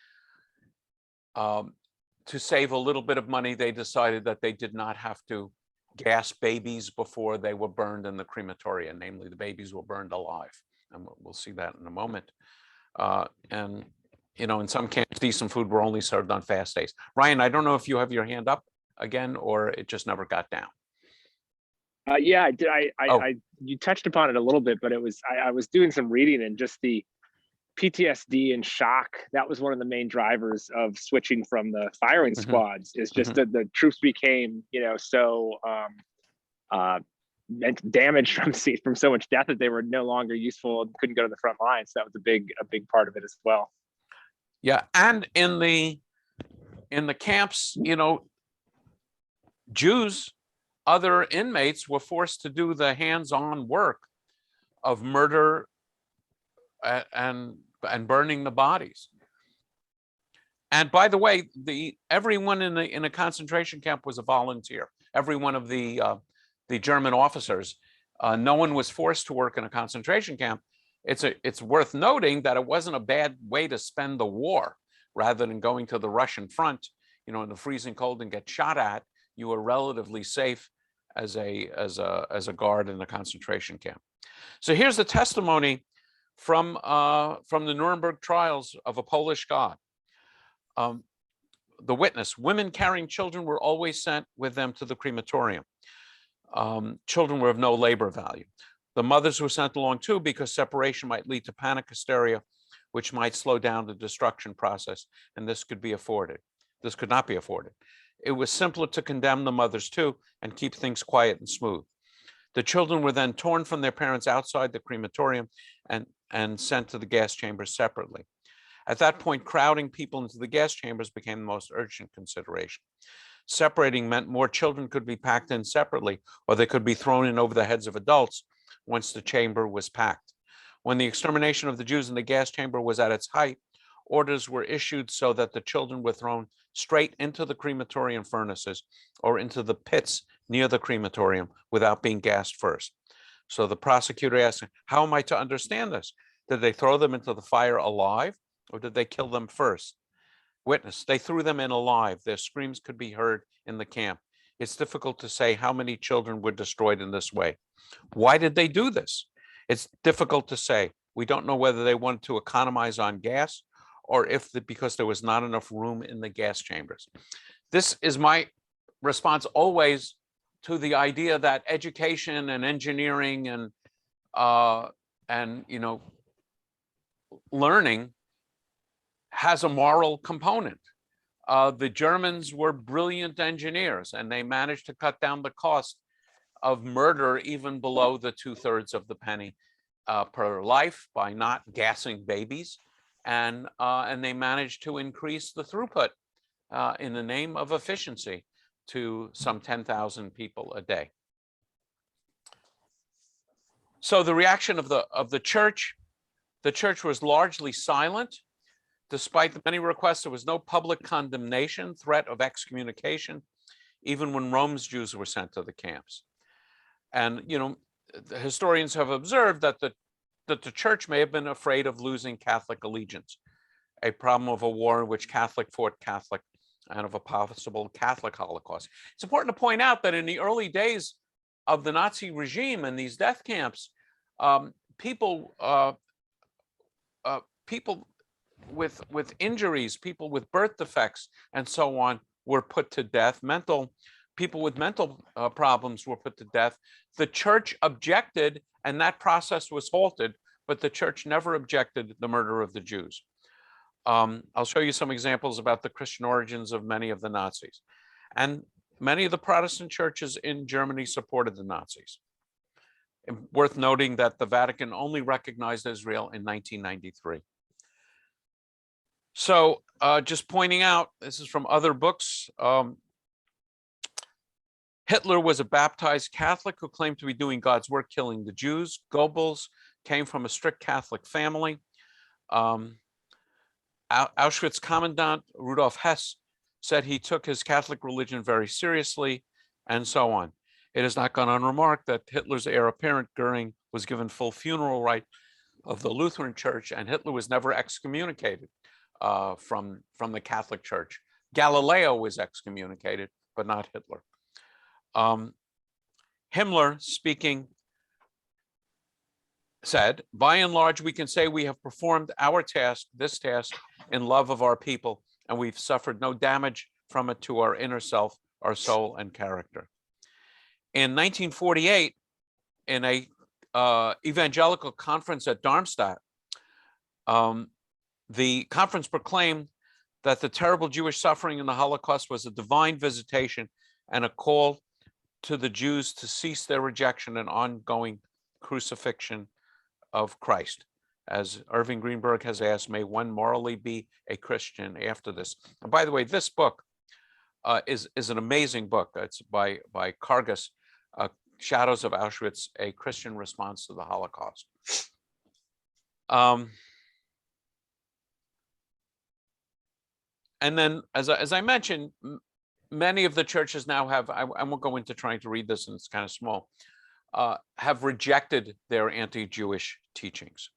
to save a little bit of money, they decided that they did not have to gas babies before they were burned in the crematoria. Namely, the babies were burned alive. And we'll see that in a moment. And in some camps, decent food were only served on fast days. Ryan, I don't know if you have your hand up again, or it just never got down. Yeah, I did. You touched upon it a little bit, but I was doing some reading, and just the PTSD and shock, that was one of the main drivers of switching from the firing squads. Is just that the troops became, so damaged from so much death that they were no longer useful and couldn't go to the front lines. So that was a big part of it as well. Yeah, and in the camps, Jews, other inmates, were forced to do the hands-on work of murder and burning the bodies. And by the way, everyone in a concentration camp was a volunteer. Every one of the German officers, no one was forced to work in a concentration camp. It's worth noting that it wasn't a bad way to spend the war. Rather than going to the Russian front, in the freezing cold and get shot at, you were relatively safe as a guard in a concentration camp. So here's the testimony from the Nuremberg trials of a Polish guard. The witness: women carrying children were always sent with them to the crematorium. Children were of no labor value. The mothers were sent along too, because separation might lead to panic hysteria, which might slow down the destruction process, and this could not be afforded. It was simpler to condemn the mothers too and keep things quiet and smooth. The children were then torn from their parents outside the crematorium, and and sent to the gas chambers separately. At that point, crowding people into the gas chambers became the most urgent consideration. Separating meant more children could be packed in separately, or they could be thrown in over the heads of adults once the chamber was packed. When the extermination of the Jews in the gas chamber was at its height, orders were issued so that the children were thrown straight into the crematorium furnaces or into the pits near the crematorium without being gassed first. So the prosecutor asked, how am I to understand this? Did they throw them into the fire alive, or did they kill them first? Witness, they threw them in alive. Their screams could be heard in the camp. It's difficult to say how many children were destroyed in this way. Why did they do this? It's difficult to say. We don't know whether they wanted to economize on gas or because there was not enough room in the gas chambers. This is my response always to the idea that education and engineering and learning has a moral component. The Germans were brilliant engineers, and they managed to cut down the cost of murder even below the 2/3 of the penny per life by not gassing babies, and they managed to increase the throughput in the name of efficiency to some 10,000 people a day. So the reaction of the church was largely silent. Despite the many requests, there was no public condemnation, threat of excommunication, even when Rome's Jews were sent to the camps. And the historians have observed that the church may have been afraid of losing Catholic allegiance, a problem of a war in which Catholic fought Catholic, and of a possible Catholic Holocaust. It's important to point out that in the early days of the Nazi regime and these death camps, people with injuries, people with birth defects, and so on, were put to death. People with mental problems were put to death. The church objected, and that process was halted, but the church never objected the murder of the Jews. I'll show you some examples about the Christian origins of many of the Nazis. And many of the Protestant churches in Germany supported the Nazis. Worth noting that the Vatican only recognized Israel in 1993. So just pointing out, this is from other books. Hitler was a baptized Catholic who claimed to be doing God's work killing the Jews. Goebbels came from a strict Catholic family. Auschwitz Commandant Rudolf Hess said he took his Catholic religion very seriously, and so on. It has not gone unremarked that Hitler's heir apparent, Goering, was given full funeral right of the Lutheran Church, and Hitler was never excommunicated from the Catholic Church. Galileo was excommunicated, but not Hitler. Himmler, speaking, said, by and large, we can say we have performed our task, this task, in love of our people, and we've suffered no damage from it to our inner self, our soul, and character. In 1948, in a evangelical conference at Darmstadt, the conference proclaimed that the terrible Jewish suffering in the Holocaust was a divine visitation and a call to the Jews to cease their rejection and ongoing crucifixion of Christ. As Irving Greenberg has asked, may one morally be a Christian after this? And by the way, this book is an amazing book. It's by Kargas, Shadows of Auschwitz, A Christian Response to the Holocaust. And then, as I mentioned, many of the churches now have, I won't go into trying to read this, and it's kind of small, have rejected their anti-Jewish teachings.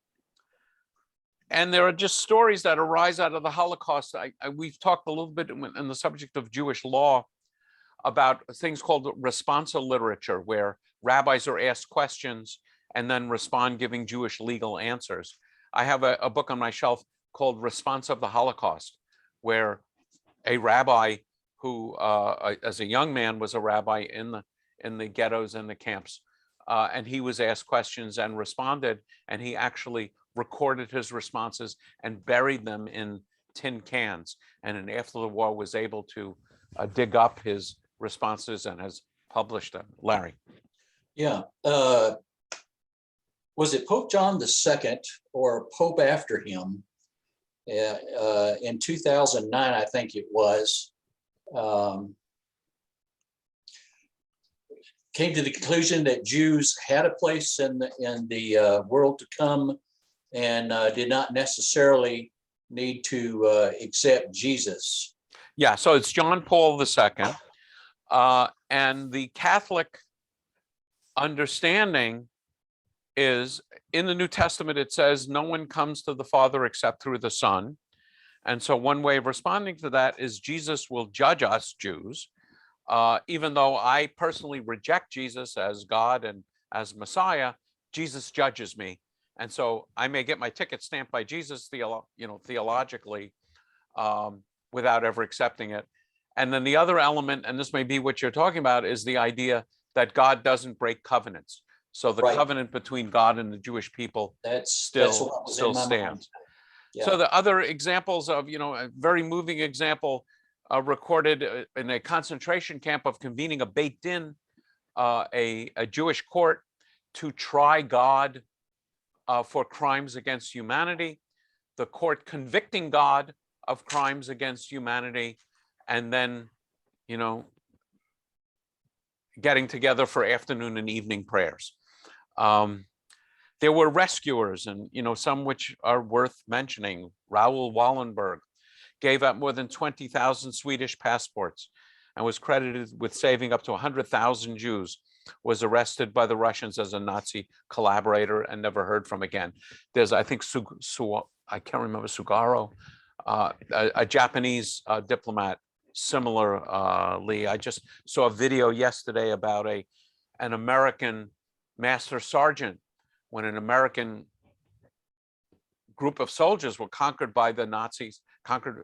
And there are just stories that arise out of the Holocaust. We've talked a little bit in the subject of Jewish law about things called responsa literature, where rabbis are asked questions and then respond giving Jewish legal answers. I have a book on my shelf called Response of the Holocaust, where a rabbi who, as a young man, was a rabbi in the ghettos and the camps, and he was asked questions and responded, and he actually recorded his responses and buried them in tin cans, and then after the war was able to dig up his responses and has published them. Larry. Yeah. was it Pope John II or Pope after him in 2009, I think it was, came to the conclusion that Jews had a place in the world to come and did not necessarily need to accept Jesus. Yeah, so it's John Paul II, and the Catholic understanding is in the New Testament, it says no one comes to the Father except through the Son. And so one way of responding to that is Jesus will judge us Jews. Even though I personally reject Jesus as God and as Messiah, Jesus judges me. And so I may get my ticket stamped by Jesus theologically without ever accepting it. And then the other element, and this may be what you're talking about, is the idea that God doesn't break covenants. So the covenant between God and the Jewish people still stands. Yeah. So the other examples of, a very moving example recorded in a concentration camp of convening a Beit Din, a Jewish court to try God for crimes against humanity, the court convicting God of crimes against humanity, and then, getting together for afternoon and evening prayers. There were rescuers, and some which are worth mentioning. Raoul Wallenberg gave out more than 20,000 Swedish passports and was credited with saving up to 100,000 Jews, was arrested by the Russians as a Nazi collaborator and never heard from again. There's, I think, I can't remember, Sugaro, a Japanese diplomat. Similarly, I just saw a video yesterday about an American master sergeant when an American group of soldiers were conquered by the Nazis,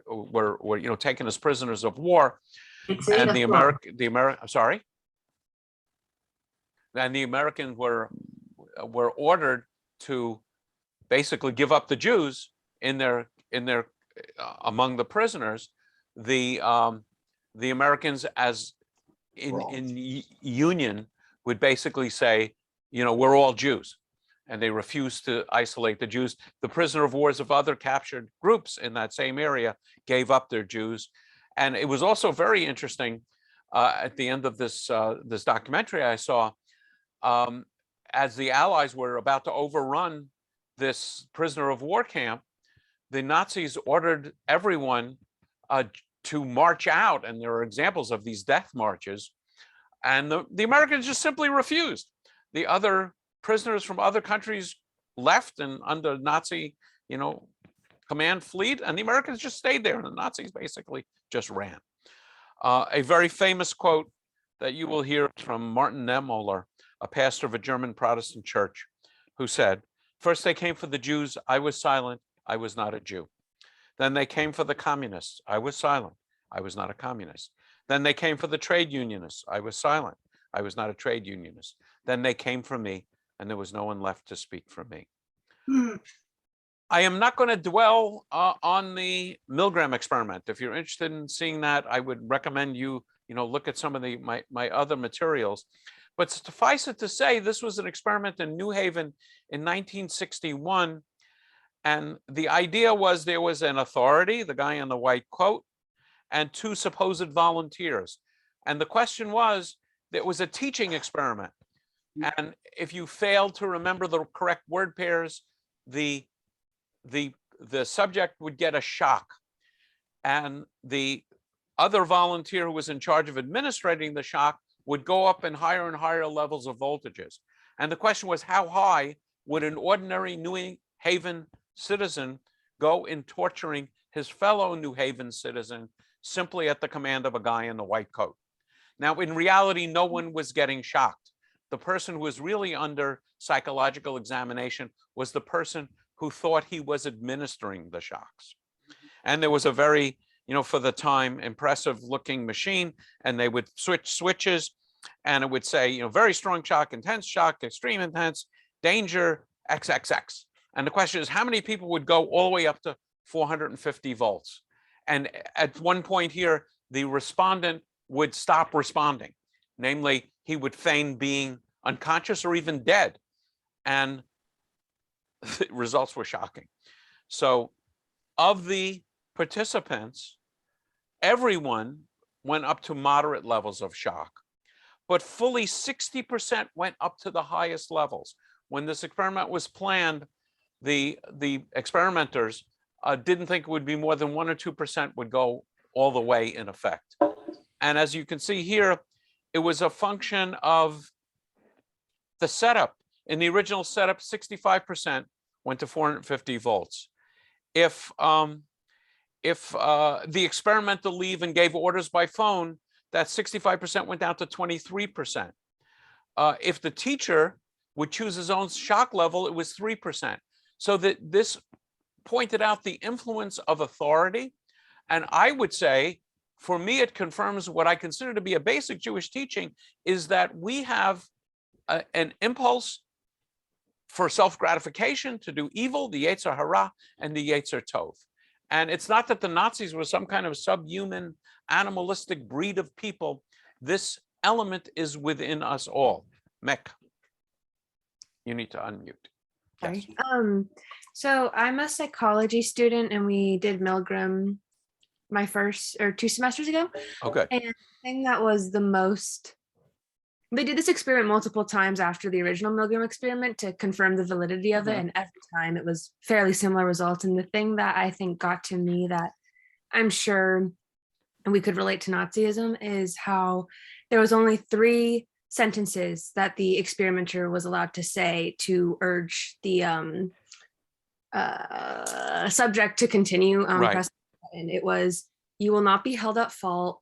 were taken as prisoners of war, and the Americans were ordered to basically give up the Jews in their among the prisoners. The Americans, as in union, would basically say, we're all Jews, and they refused to isolate the Jews. The prisoner of wars of other captured groups in that same area gave up their Jews. And it was also very interesting at the end of this documentary I saw, as the Allies were about to overrun this prisoner of war camp, the Nazis ordered everyone to march out, and there are examples of these death marches, and the Americans just simply refused. The other prisoners from other countries left and under Nazi, command fled, and the Americans just stayed there, and the Nazis basically just ran. A very famous quote that you will hear from Martin Niemöller, a pastor of a German Protestant church, who said, "First they came for the Jews, I was silent, I was not a Jew. Then they came for the communists, I was silent, I was not a communist. Then they came for the trade unionists, I was silent, I was not a trade unionist. Then they came for me, and there was no one left to speak for me." I am not going to dwell on the Milgram experiment. If you're interested in seeing that, I would recommend you, look at some of my other materials. But suffice it to say, this was an experiment in New Haven in 1961. And the idea was there was an authority, the guy in the white coat, and two supposed volunteers. And the question was, there was a teaching experiment. And if you failed to remember the correct word pairs, the subject would get a shock. And the other volunteer who was in charge of administrating the shock would go up in higher and higher levels of voltages. And the question was, how high would an ordinary New Haven citizen go in torturing his fellow New Haven citizen simply at the command of a guy in the white coat? Now, in reality, no one was getting shocked. The person who was really under psychological examination was the person who thought he was administering the shocks. And there was a very, for the time, impressive looking machine, and they would switch switches, and it would say, very strong shock, extreme intense, danger, XXX. And the question is, how many people would go all the way up to 450 volts? And at one point here, the respondent would stop responding. Namely, he would feign being unconscious or even dead. And the results were shocking. So of the participants, everyone went up to moderate levels of shock, but fully 60% went up to the highest levels. When this experiment was planned, the experimenters didn't think it would be more than 1 or 2% would go all the way in effect. And as you can see here, it was a function of the setup. In the original setup, 65% went to 450 volts. If the experimenter leave and gave orders by phone, that 65% went down to 23%. If the teacher would choose his own shock level, it was 3%. So that this pointed out the influence of authority. And I would say, for me, it confirms what I consider to be a basic Jewish teaching, is that we have an impulse for self-gratification to do evil, the Yetzer Hara and the Yetzer Tov. And it's not that the Nazis were some kind of subhuman, animalistic breed of people. This element is within us all. Mek, you need to unmute. Yes. Sorry. So I'm a psychology student, and we did Milgram my first or 2 semesters ago. Okay. And the thing that was the most, they did this experiment multiple times after the original Milgram experiment to confirm the validity of it. And every time it was fairly similar results. And the thing that I think got to me, that I'm sure we could relate to Nazism, is how there was only 3 sentences that the experimenter was allowed to say to urge the subject to continue. Right. And it was, "You will not be held at fault.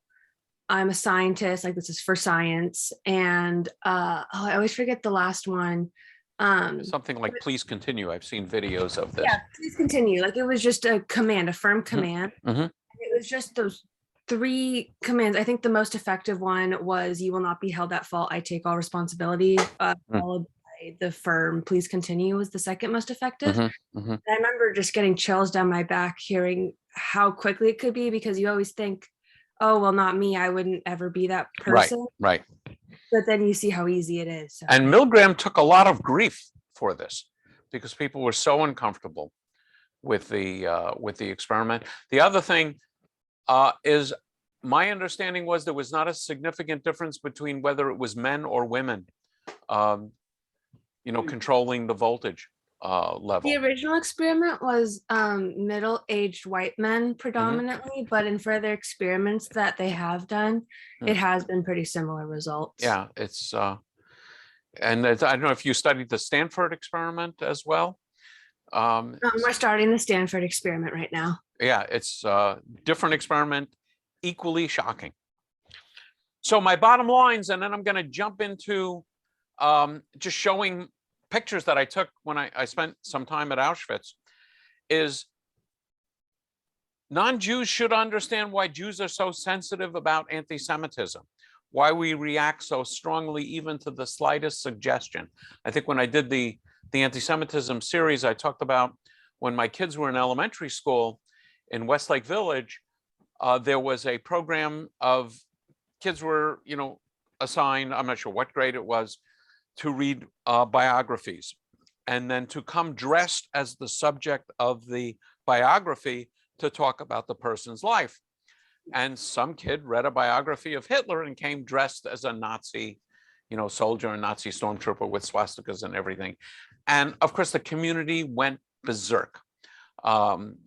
I'm a scientist, like this is for science." And I always forget the last one. Something like, "Please continue." I've seen videos of this. Yeah, "Please continue." Like it was just a command, a firm command. Mhm. It was just those 3 commands. I think the most effective one was, "You will not be held at fault. I take all responsibility," followed by the firm "Please continue" was the second most effective. And I remember just getting chills down my back hearing how quickly it could be, because you always think, oh, well, not me, I wouldn't ever be that person. Right. But then you see how easy it is. So. And Milgram took a lot of grief for this because people were so uncomfortable with the experiment. The other thing is, my understanding was there was not a significant difference between whether it was men or women, controlling the voltage level. The original experiment was middle-aged white men predominantly, but in further experiments that they have done, it has been pretty similar results. Yeah, it's and I don't know if you studied the Stanford experiment as well. We're starting the Stanford experiment right now. Yeah, it's a different experiment, equally shocking. So my bottom lines, and then I'm going to jump into just showing pictures that I took when I spent some time at Auschwitz, is non-Jews should understand why Jews are so sensitive about anti-Semitism, why we react so strongly even to the slightest suggestion. I think when I did the anti-Semitism series, I talked about when my kids were in elementary school in Westlake Village, there was a program of kids were, assigned, I'm not sure what grade it was, to read biographies, and then to come dressed as the subject of the biography to talk about the person's life. And some kid read a biography of Hitler and came dressed as a Nazi, soldier, a Nazi stormtrooper with swastikas and everything. And of course, the community went berserk,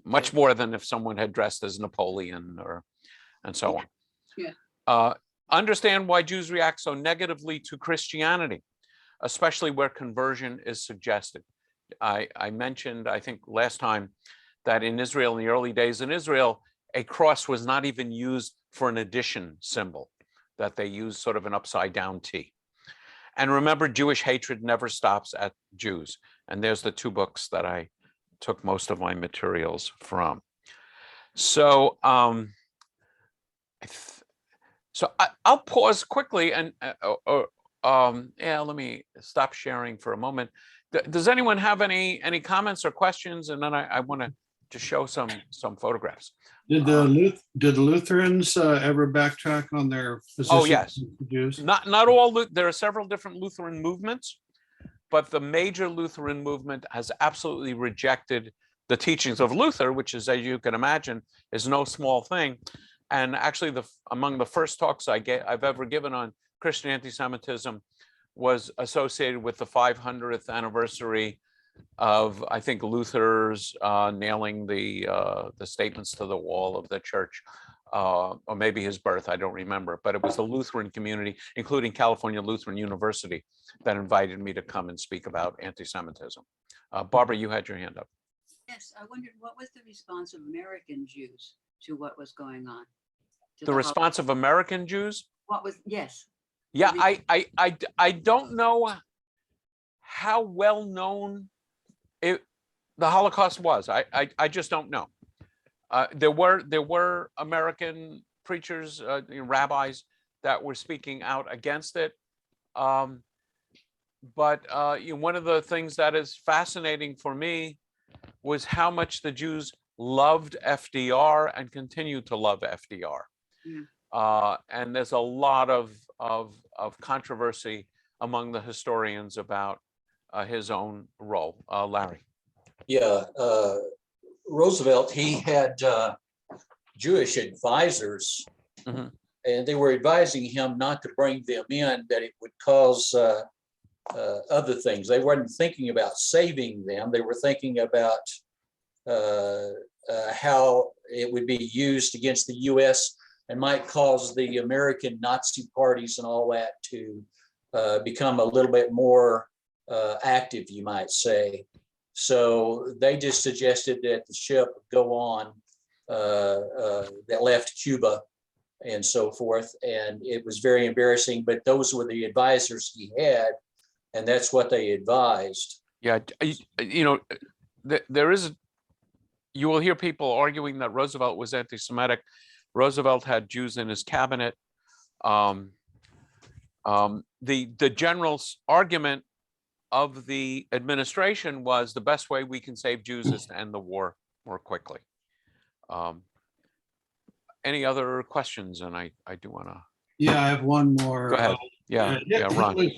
much more than if someone had dressed as Napoleon and so on. Yeah. Understand why Jews react so negatively to Christianity, especially where conversion is suggested. I mentioned, I think last time, that in Israel, in the early days in Israel, a cross was not even used for an addition symbol, that they used sort of an upside down T. And remember, Jewish hatred never stops at Jews. And there's the 2 books that I took most of my materials from. So, I'll pause quickly and let me stop sharing for a moment. Does anyone have any comments or questions? And then I want to just show some photographs. Did the Lutherans ever backtrack on their position? Oh yes, Jews? Not all. There are several different Lutheran movements. but the major Lutheran movement has absolutely rejected the teachings of Luther, which is, as you can imagine, is no small thing. And actually, among the first talks I've ever given on Christian anti-Semitism was associated with the 500th anniversary of, I think, Luther's nailing the statements to the wall of the church, or maybe his birth, I don't remember, but it was the Lutheran community, including California Lutheran University, that invited me to come and speak about anti-Semitism. Barbara, you had your hand up. Yes, I wondered what was the response of American Jews to what was going on? The response of American Jews? What was, yes. Yeah, I don't know how well known the Holocaust was. I just don't know. There were American preachers, rabbis that were speaking out against it. But one of the things that is fascinating for me was how much the Jews loved FDR and continue to love FDR. Yeah. And there's a lot of controversy among the historians about his own role. Larry. Yeah, Roosevelt, he had Jewish advisors, and they were advising him not to bring them in, that it would cause other things. They weren't thinking about saving them. They were thinking about how it would be used against the U.S. and might cause the American Nazi parties and all that to become a little bit more active, you might say. So they just suggested that the ship go on that left Cuba and so forth. And it was very embarrassing, but those were the advisors he had, and that's what they advised. Yeah, there is, you will hear people arguing that Roosevelt was anti-Semitic. Roosevelt had Jews in his cabinet. The general's argument of the administration was the best way we can save Jews is to end the war more quickly. Any other questions? And I do want to. Yeah, I have one more. Go ahead. Ron.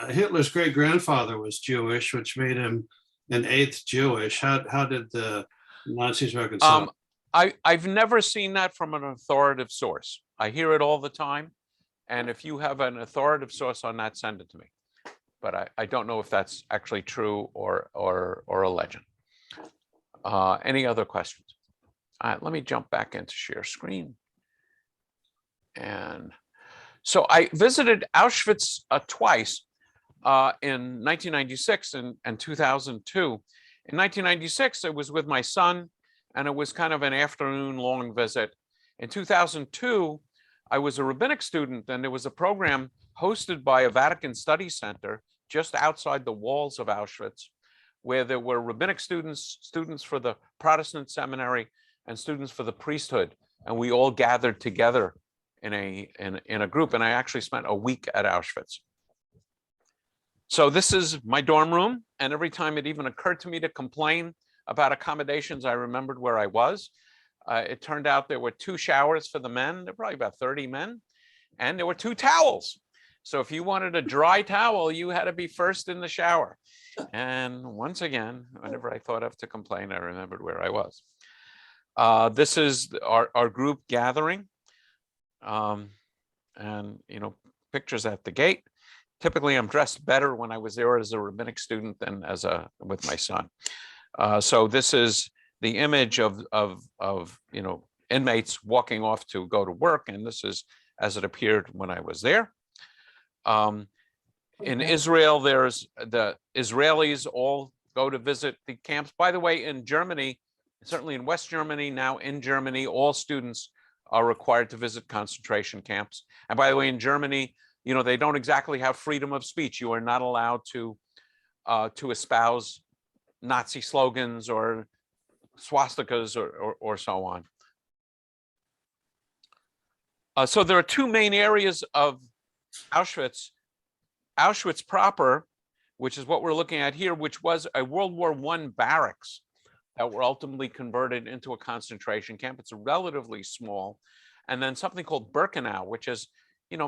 Hitler's great grandfather was Jewish, which made him an eighth Jewish. How did the Nazis reconcile? I've never seen that from an authoritative source. I hear it all the time. And if you have an authoritative source on that, send it to me. But I don't know if that's actually true or a legend. Any other questions? All right, let me jump back into share screen. And so I visited Auschwitz twice in 1996 and 2002. In 1996, it was with my son, and it was kind of an afternoon long visit. In 2002, I was a rabbinic student, and there was a program hosted by a Vatican Study Center just outside the walls of Auschwitz, where there were rabbinic students, students for the Protestant seminary, and students for the priesthood, and we all gathered together in a group. And I actually spent a week at Auschwitz. So this is my dorm room, and every time it even occurred to me to complain about accommodations, I remembered where I was. It turned out there were 2 showers for the men. There were probably about 30 men, and there were 2 towels. So if you wanted a dry towel, you had to be first in the shower. And once again, whenever I thought of to complain, I remembered where I was. This is our group gathering. And, pictures at the gate. Typically, I'm dressed better when I was there as a rabbinic student than with my son. So this is the image of inmates walking off to go to work. And this is as it appeared when I was there. In Israel, there's the Israelis all go to visit the camps. By the way, in Germany, certainly in West Germany, now in Germany, all students are required to visit concentration camps. And by the way, in Germany, they don't exactly have freedom of speech. You are not allowed to espouse Nazi slogans or swastikas or so on. So there are 2 main areas of Auschwitz. Auschwitz proper, which is what we're looking at here, which was a World War I barracks that were ultimately converted into a concentration camp. It's relatively small. And then something called Birkenau, which is,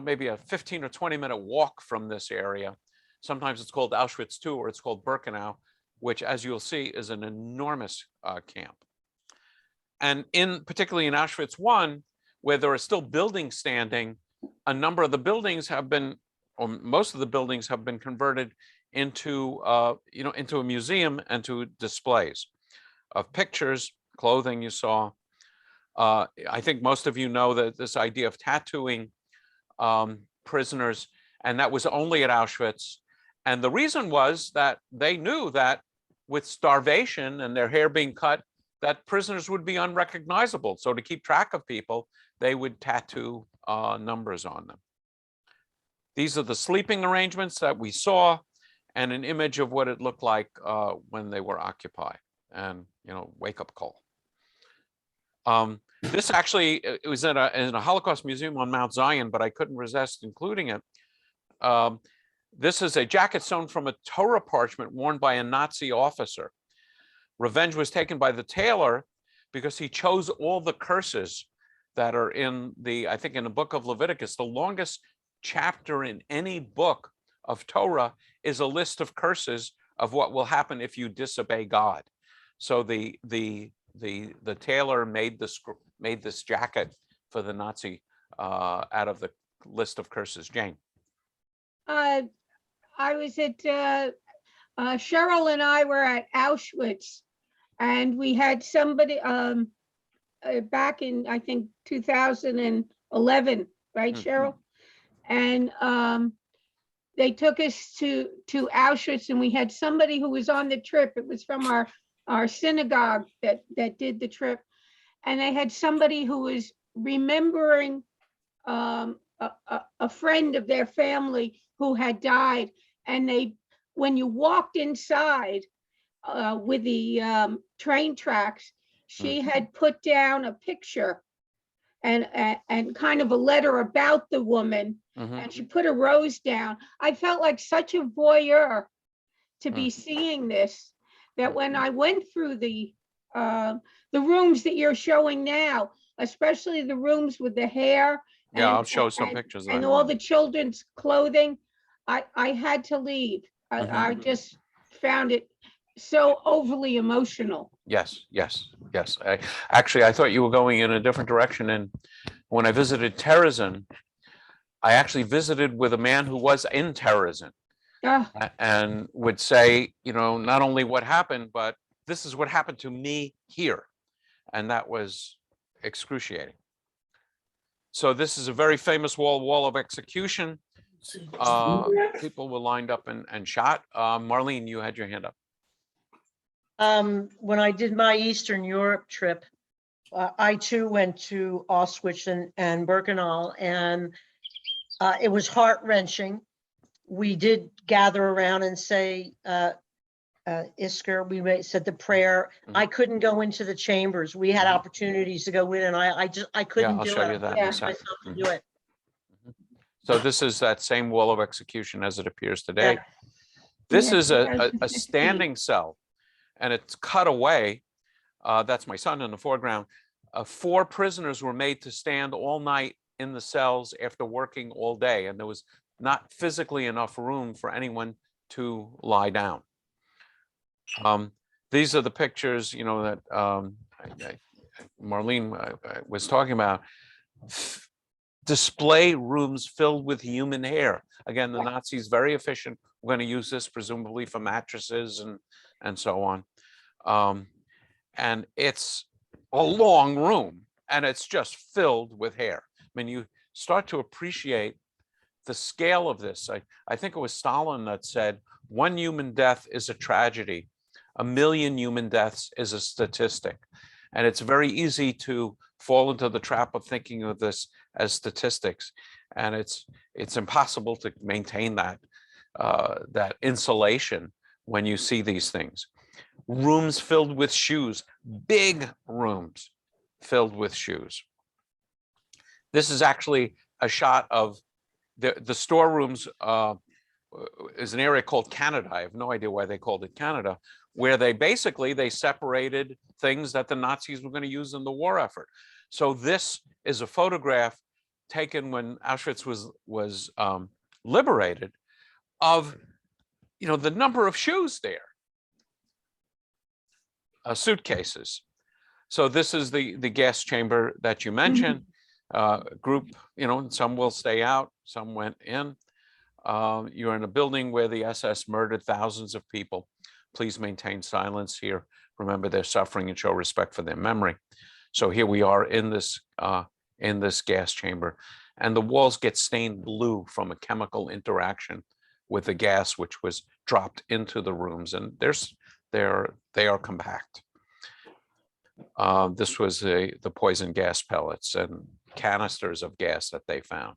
maybe a 15 or 20 minute walk from this area. Sometimes it's called Auschwitz II, or it's called Birkenau, which, as you'll see, is an enormous camp. And particularly in Auschwitz I, where there are still buildings standing, a number of the buildings have been, or most of the buildings have been converted into, into a museum and to displays of pictures, clothing you saw. I think most of you know that this idea of tattooing prisoners, and that was only at Auschwitz. And the reason was that they knew that with starvation and their hair being cut, that prisoners would be unrecognizable. So to keep track of people, they would tattoo numbers on them. These are the sleeping arrangements that we saw, and an image of what it looked like when they were occupied, and wake-up call. This actually, it was in a Holocaust museum on Mount Zion, but I couldn't resist including it. This is a jacket sewn from a Torah parchment worn by a Nazi officer. Revenge was taken by the tailor because he chose all the curses that are in I think in the book of Leviticus. The longest chapter in any book of Torah is a list of curses of what will happen if you disobey God. So the tailor made this jacket for the Nazi out of the list of curses. Jane. I was at Cheryl and I were at Auschwitz, and we had somebody back in, I think, 2011, right, Cheryl? And they took us to Auschwitz, and we had somebody who was on the trip. It was from our synagogue that did the trip, and they had somebody who was remembering a friend of their family who had died. And when you walked inside with the train tracks, she had put down a picture and kind of a letter about the woman, and she put a rose down. I felt like such a voyeur to be seeing this, that when I went through the rooms that you're showing now, especially the rooms with the hair, I'll show some pictures and all the children's clothing, I had to leave. I just found it so overly emotional. Yes. I thought you were going in a different direction. And when I visited Terrorism, I actually visited with a man who was in Terrorism, and would say, not only what happened, but this is what happened to me here. And that was excruciating. So this is a very famous wall of execution. People were lined up and shot. Marlene, you had your hand up. When I did my Eastern Europe trip, I too went to Auschwitz and Birkenau, and it was heart-wrenching. We did gather around and say Isker, we said the prayer. I couldn't go into the chambers. We had opportunities to go in, and I couldn't do it. I'll show you that in a second. Do it. So this is that same wall of execution as it appears today. This is a standing cell, and it's cut away. That's my son in the foreground. 4 prisoners were made to stand all night in the cells after working all day, and there was not physically enough room for anyone to lie down. These are the pictures, that Marlene was talking about. Display rooms filled with human hair. Again, the Nazis very efficient. We're going to use this presumably for mattresses and so on. And it's a long room, and it's just filled with hair. I mean, you start to appreciate the scale of this. I think it was Stalin that said, 1 human death is a tragedy. 1 million human deaths is a statistic. And it's very easy to fall into the trap of thinking of this as statistics. And it's impossible to maintain that insulation when you see these things. Rooms filled with shoes, big rooms filled with shoes. This is actually a shot of the storerooms. Is an area called Canada. I have no idea why they called it Canada, where they separated things that the Nazis were going to use in the war effort. So this is a photograph taken when Auschwitz was liberated, of you know, the number of shoes there, suitcases. So this is the gas chamber that you mentioned. Group, you know, some will stay out, some went in. You're in a building where the SS murdered thousands of people. Please maintain silence here. Remember their suffering and show respect for their memory. So here we are in this gas chamber, and the walls get stained blue from a chemical interaction with the gas which was dropped into the rooms, and they are compact. This was the poison gas pellets and canisters of gas that they found.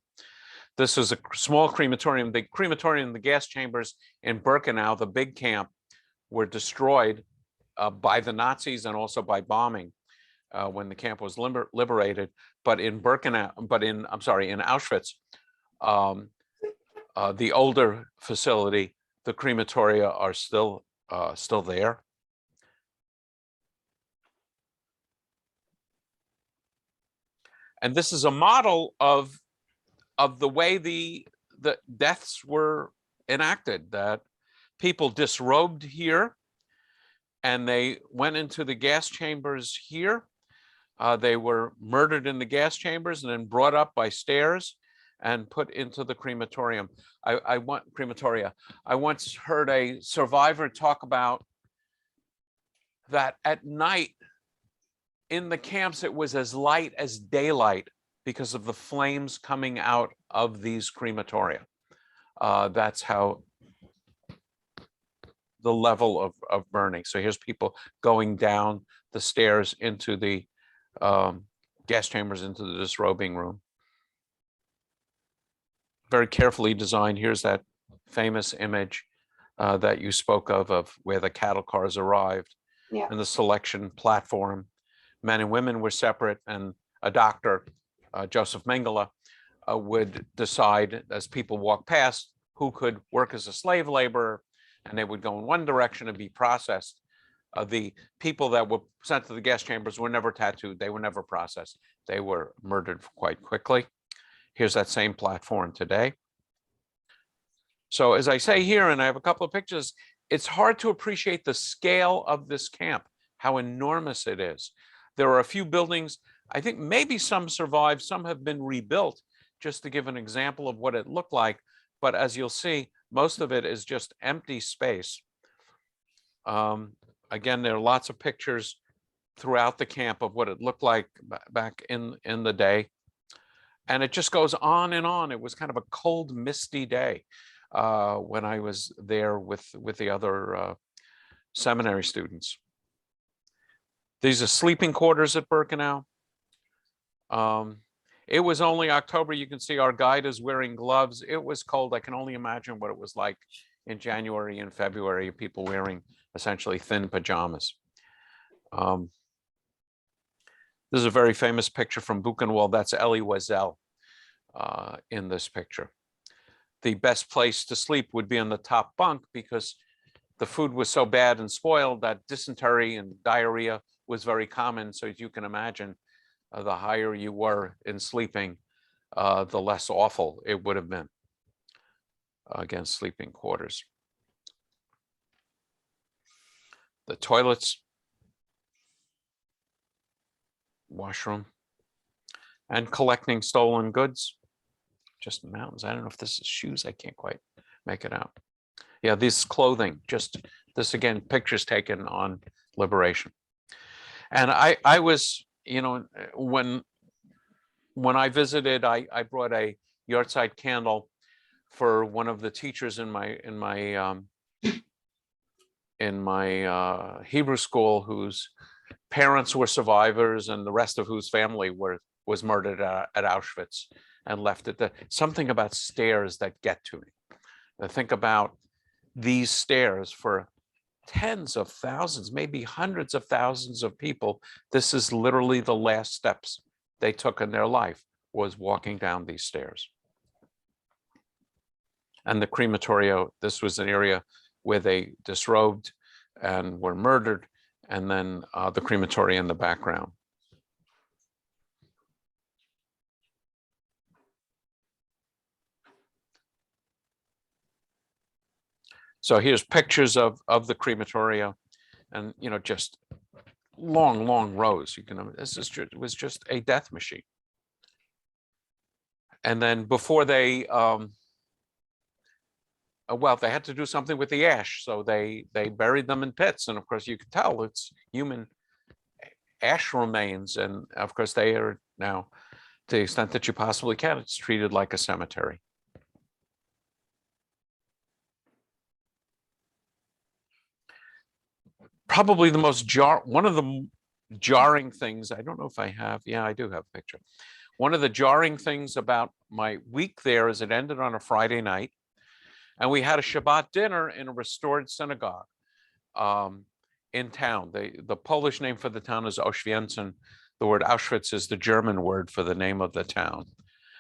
This is a small crematorium. The crematorium, the gas chambers in Birkenau, the big camp, were destroyed by the Nazis and also by bombing when the camp was liberated. But in Birkenau, in Auschwitz, the older facility, the crematoria are still there. And this is a model of the way the deaths were enacted, that people disrobed here and they went into the gas chambers here. They were murdered in the gas chambers and then brought up by stairs and put into the crematorium. Crematoria. I once heard a survivor talk about that at night in the camps, it was as light as daylight because of the flames coming out of these crematoria. That's how the level of burning. So here's people going down the stairs into the gas chambers, into the disrobing room. Very carefully designed. Here's that famous image that you spoke of where the cattle cars arrived, and the selection platform. Men and women were separate, and a doctor, Joseph Mengele, would decide as people walk past who could work as a slave laborer, and they would go in one direction and be processed. The people that were sent to the gas chambers were never tattooed. They were never processed. They were murdered quite quickly. Here's that same platform today. So as I say here, and I have a couple of pictures, it's hard to appreciate the scale of this camp, how enormous it is. There are a few buildings, I think maybe some survived, some have been rebuilt, just to give an example of what it looked like. But as you'll see, most of it is just empty space. Again, there are lots of pictures throughout the camp of what it looked like back in the day. And it just goes on and on. It was kind of a cold, misty day when I was there with the other seminary students. These are sleeping quarters at Birkenau. It was only October. You can see our guide is wearing gloves. It was cold. I can only imagine what it was like in January and February, people wearing essentially thin pajamas. This is a very famous picture from Buchenwald. That's Elie Wiesel in this picture. The best place to sleep would be on the top bunk because the food was so bad and spoiled that dysentery and diarrhea was very common. So as you can imagine, the higher you were in sleeping, the less awful it would have been. Again, sleeping quarters. The toilets, washroom, and collecting stolen goods. Just mountains. I don't know if this is shoes. I can't quite make it out. Yeah, this clothing, just this again, pictures taken on liberation. And I was, you know, when I visited, I brought a yahrzeit candle for one of the teachers in my Hebrew school whose parents were survivors and the rest of whose family was murdered at Auschwitz and left at something about stairs that get to me. I think about these stairs for tens of thousands, maybe hundreds of thousands of people. This is literally the last steps they took in their life, was walking down these stairs. And the crematoria, this was an area where they disrobed and were murdered, and then the crematoria in the background. So here's pictures of the crematoria, and just long rows. It was just a death machine. And then before they well, they had to do something with the ash, so they buried them in pits, and of course you can tell it's human ash remains, and of course they are now, to the extent that you possibly can, it's treated like a cemetery. Probably the most one of the jarring things, I don't know if I have, yeah, I do have a picture. One of the jarring things about my week there is it ended on a Friday night, and we had a Shabbat dinner in a restored synagogue in town. The Polish name for the town is Oświęcim. The word Auschwitz is the German word for the name of the town.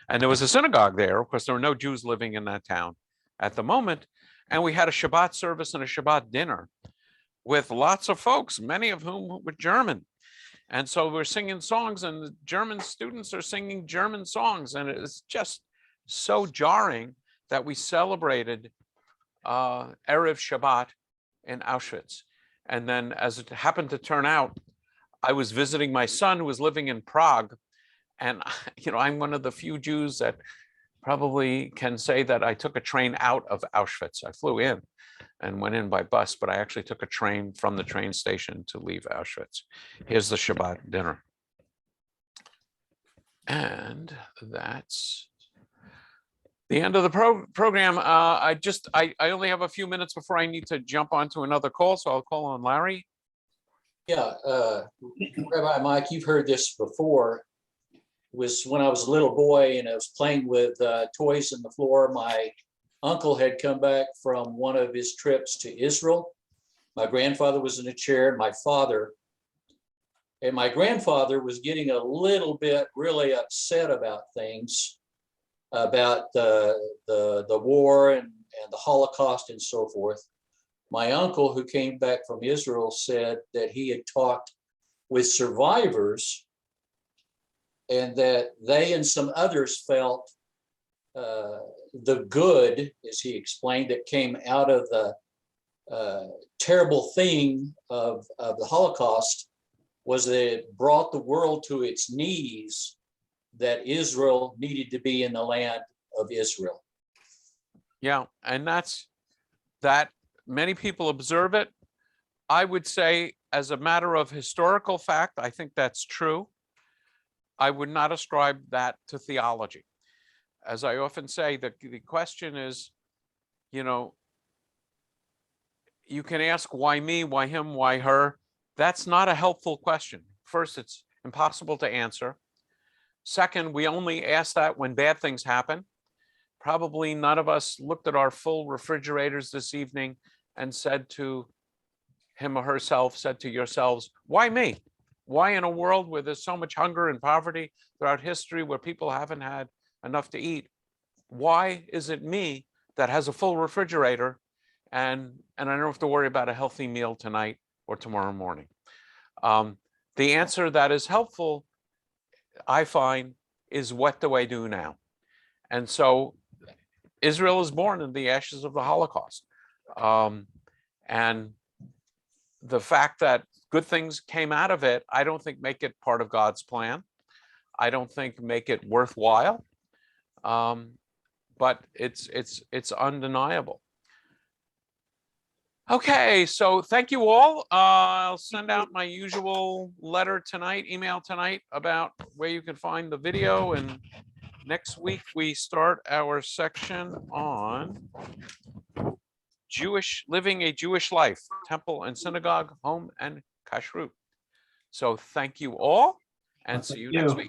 And there was a synagogue there. Of course, there were no Jews living in that town at the moment. And we had a Shabbat service and a Shabbat dinner with lots of folks, many of whom were German. And so we're singing songs, and the German students are singing German songs. And it's just so jarring that we celebrated Erev Shabbat in Auschwitz. And then, as it happened to turn out, I was visiting my son who was living in Prague. And, I'm one of the few Jews that probably can say that I took a train out of Auschwitz. I flew in and went in by bus, but I actually took a train from the train station to leave Auschwitz. Here's the Shabbat dinner. And that's the end of the program. I only have a few minutes before I need to jump onto another call, so I'll call on Larry. Yeah, Rabbi Mike, you've heard this before. It was when I was a little boy and I was playing with toys on the floor. My uncle had come back from one of his trips to Israel. My grandfather was in a chair, and my grandfather was getting a little bit really upset about things, about the war and the Holocaust and so forth. My uncle, who came back from Israel, said that he had talked with survivors and that they and some others felt the good, as he explained, that came out of the terrible thing of the Holocaust was that it brought the world to its knees, that Israel needed to be in the land of Israel. Yeah, and that many people observe it. I would say, as a matter of historical fact, I think that's true. I would not ascribe that to theology. As I often say, the question is, you can ask why me, why him, why her. That's not a helpful question. First, it's impossible to answer. Second, we only ask that when bad things happen. Probably none of us looked at our full refrigerators this evening and said to him or herself, said to yourselves, why me? Why, in a world where there's so much hunger and poverty throughout history, where people haven't had enough to eat, why is it me that has a full refrigerator and I don't have to worry about a healthy meal tonight or tomorrow morning? The answer that is helpful, I find, is what do I do now? And so Israel is born in the ashes of the Holocaust. And the fact that good things came out of it, I don't think make it part of God's plan. I don't think make it worthwhile. But it's undeniable. Okay, so thank you all. I'll send out my usual letter tonight, email tonight, about where you can find the video. And next week we start our section on living a Jewish life, temple and synagogue, home and kashrut. So thank you all, and see you next week.